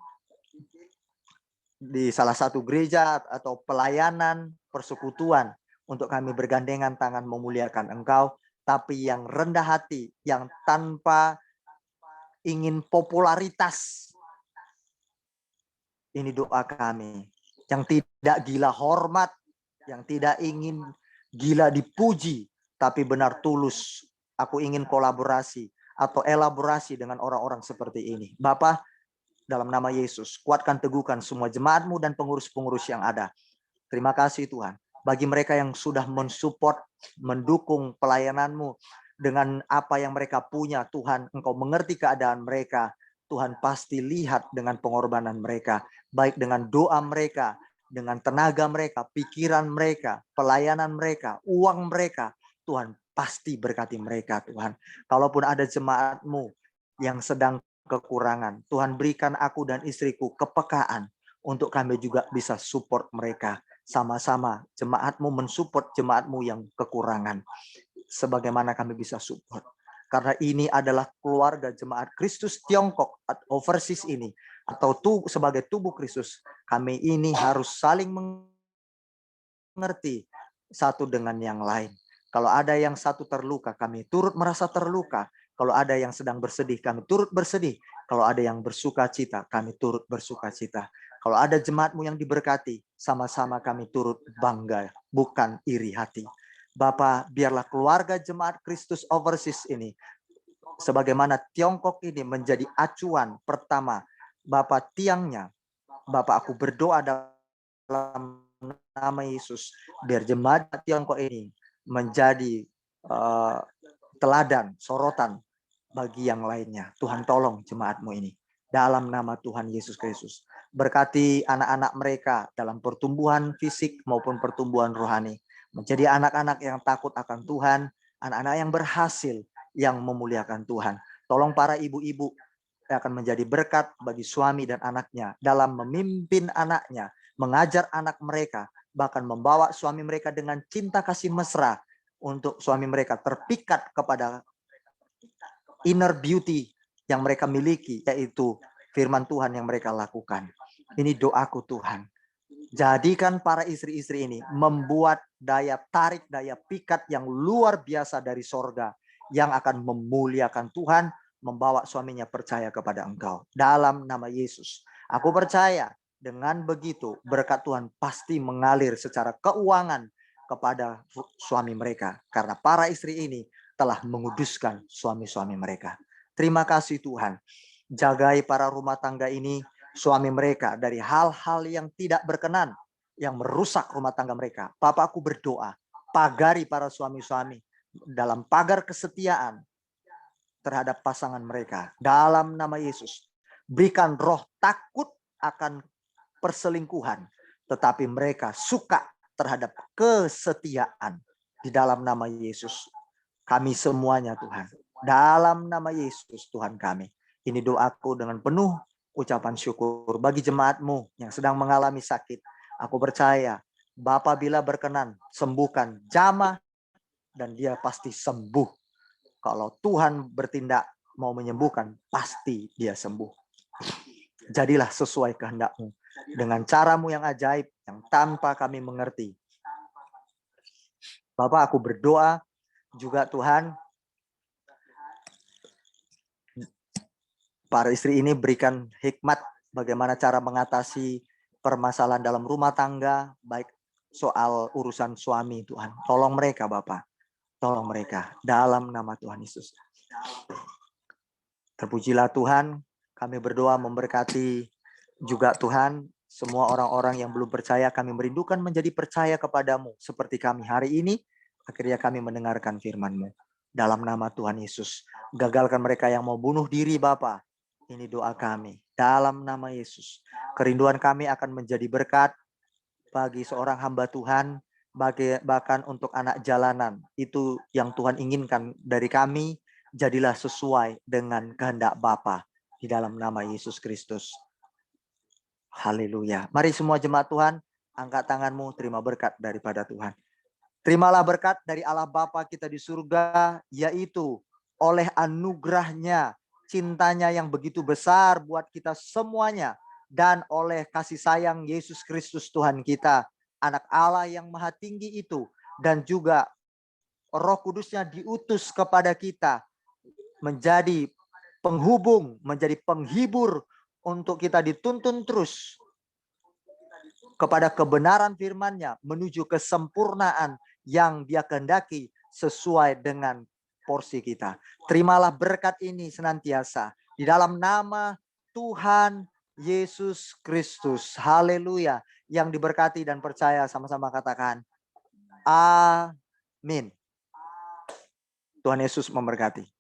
di salah satu gereja atau pelayanan persekutuan, untuk kami bergandengan tangan memuliakan Engkau, tapi yang rendah hati, yang tanpa ingin popularitas. Ini doa kami. Yang tidak gila hormat, yang tidak ingin gila dipuji, tapi benar tulus. Aku ingin kolaborasi atau elaborasi dengan orang-orang seperti ini. Bapa, dalam nama Yesus, kuatkan teguhkan semua jemaat-Mu dan pengurus-pengurus yang ada. Terima kasih Tuhan. Bagi mereka yang sudah mensupport, mendukung pelayanan-Mu dengan apa yang mereka punya, Tuhan, Engkau mengerti keadaan mereka. Tuhan pasti lihat dengan pengorbanan mereka, baik dengan doa mereka, dengan tenaga mereka, pikiran mereka, pelayanan mereka, uang mereka. Tuhan pasti berkati mereka, Tuhan. Kalaupun ada jemaat-Mu yang sedang kekurangan, Tuhan berikan aku dan istriku kepekaan untuk kami juga bisa support mereka. Sama-sama jemaat-Mu mensupport jemaat-Mu yang kekurangan. Sebagaimana kami bisa support. Karena ini adalah keluarga jemaat Kristus Tiongkok overseas ini. Atau sebagai tubuh Kristus. Kami ini harus saling mengerti satu dengan yang lain. Kalau ada yang satu terluka, kami turut merasa terluka. Kalau ada yang sedang bersedih, kami turut bersedih. Kalau ada yang bersuka cita, kami turut bersuka cita. Kalau ada jemaat-Mu yang diberkati, sama-sama kami turut bangga, bukan iri hati. Bapa, biarlah keluarga jemaat Kristus Overseas ini, sebagaimana Tiongkok ini menjadi acuan pertama, Bapa tiangnya. Bapa, aku berdoa dalam nama Yesus, biar jemaat Tiongkok ini menjadi teladan, sorotan bagi yang lainnya. Tuhan tolong jemaat-Mu ini. Dalam nama Tuhan Yesus Kristus. Berkati anak-anak mereka dalam pertumbuhan fisik maupun pertumbuhan rohani. Menjadi anak-anak yang takut akan Tuhan. Anak-anak yang berhasil, yang memuliakan Tuhan. Tolong para ibu-ibu yang akan menjadi berkat bagi suami dan anaknya. Dalam memimpin anaknya. Mengajar anak mereka. Bahkan membawa suami mereka dengan cinta kasih mesra. Untuk suami mereka terpikat kepada inner beauty yang mereka miliki, yaitu firman Tuhan yang mereka lakukan. Ini doaku Tuhan. Jadikan para istri-istri ini membuat daya tarik, daya pikat yang luar biasa dari sorga. Yang akan memuliakan Tuhan, membawa suaminya percaya kepada Engkau. Dalam nama Yesus. Aku percaya dengan begitu berkat Tuhan pasti mengalir secara keuangan kepada suami mereka. Karena para istri ini telah menguduskan suami-suami mereka. Terima kasih Tuhan. Jagai para rumah tangga ini, suami mereka dari hal-hal yang tidak berkenan, yang merusak rumah tangga mereka. Bapa, aku berdoa, pagari para suami-suami dalam pagar kesetiaan terhadap pasangan mereka. Dalam nama Yesus, berikan roh takut akan perselingkuhan, tetapi mereka suka terhadap kesetiaan. Di dalam nama Yesus, kami semuanya Tuhan. Dalam nama Yesus Tuhan kami. Ini doaku dengan penuh ucapan syukur bagi jemaat-Mu yang sedang mengalami sakit. Aku percaya Bapa bila berkenan sembuhkan jamah dan dia pasti sembuh. Kalau Tuhan bertindak mau menyembuhkan, pasti dia sembuh. Jadilah sesuai kehendak-Mu dengan cara-Mu yang ajaib yang tanpa kami mengerti. Bapak, aku berdoa juga Tuhan, para istri ini berikan hikmat bagaimana cara mengatasi permasalahan dalam rumah tangga, baik soal urusan suami Tuhan. Tolong mereka Bapak, tolong mereka dalam nama Tuhan Yesus. Terpujilah Tuhan, kami berdoa memberkati juga Tuhan, semua orang-orang yang belum percaya, kami merindukan menjadi percaya kepadamu. Seperti kami hari ini, akhirnya kami mendengarkan firman-Mu. Dalam nama Tuhan Yesus, gagalkan mereka yang mau bunuh diri Bapa. Ini doa kami. Dalam nama Yesus, kerinduan kami akan menjadi berkat bagi seorang hamba Tuhan, bahkan untuk anak jalanan. Itu yang Tuhan inginkan dari kami, jadilah sesuai dengan kehendak Bapa. Di dalam nama Yesus Kristus. Haleluya. Mari semua jemaat Tuhan, angkat tanganmu, terima berkat daripada Tuhan. Terimalah berkat dari Allah Bapa kita di surga, yaitu oleh anugerahnya, cintanya yang begitu besar buat kita semuanya, dan oleh kasih sayang Yesus Kristus Tuhan kita, Anak Allah yang Maha Tinggi itu, dan juga Roh Kudusnya diutus kepada kita menjadi penghubung, menjadi penghibur untuk kita dituntun terus kepada kebenaran firman-Nya menuju kesempurnaan yang Dia kehendaki sesuai dengan porsi kita. Terimalah berkat ini senantiasa di dalam nama Tuhan Yesus Kristus. Haleluya. Yang diberkati dan percaya sama-sama katakan amin. Tuhan Yesus memberkati.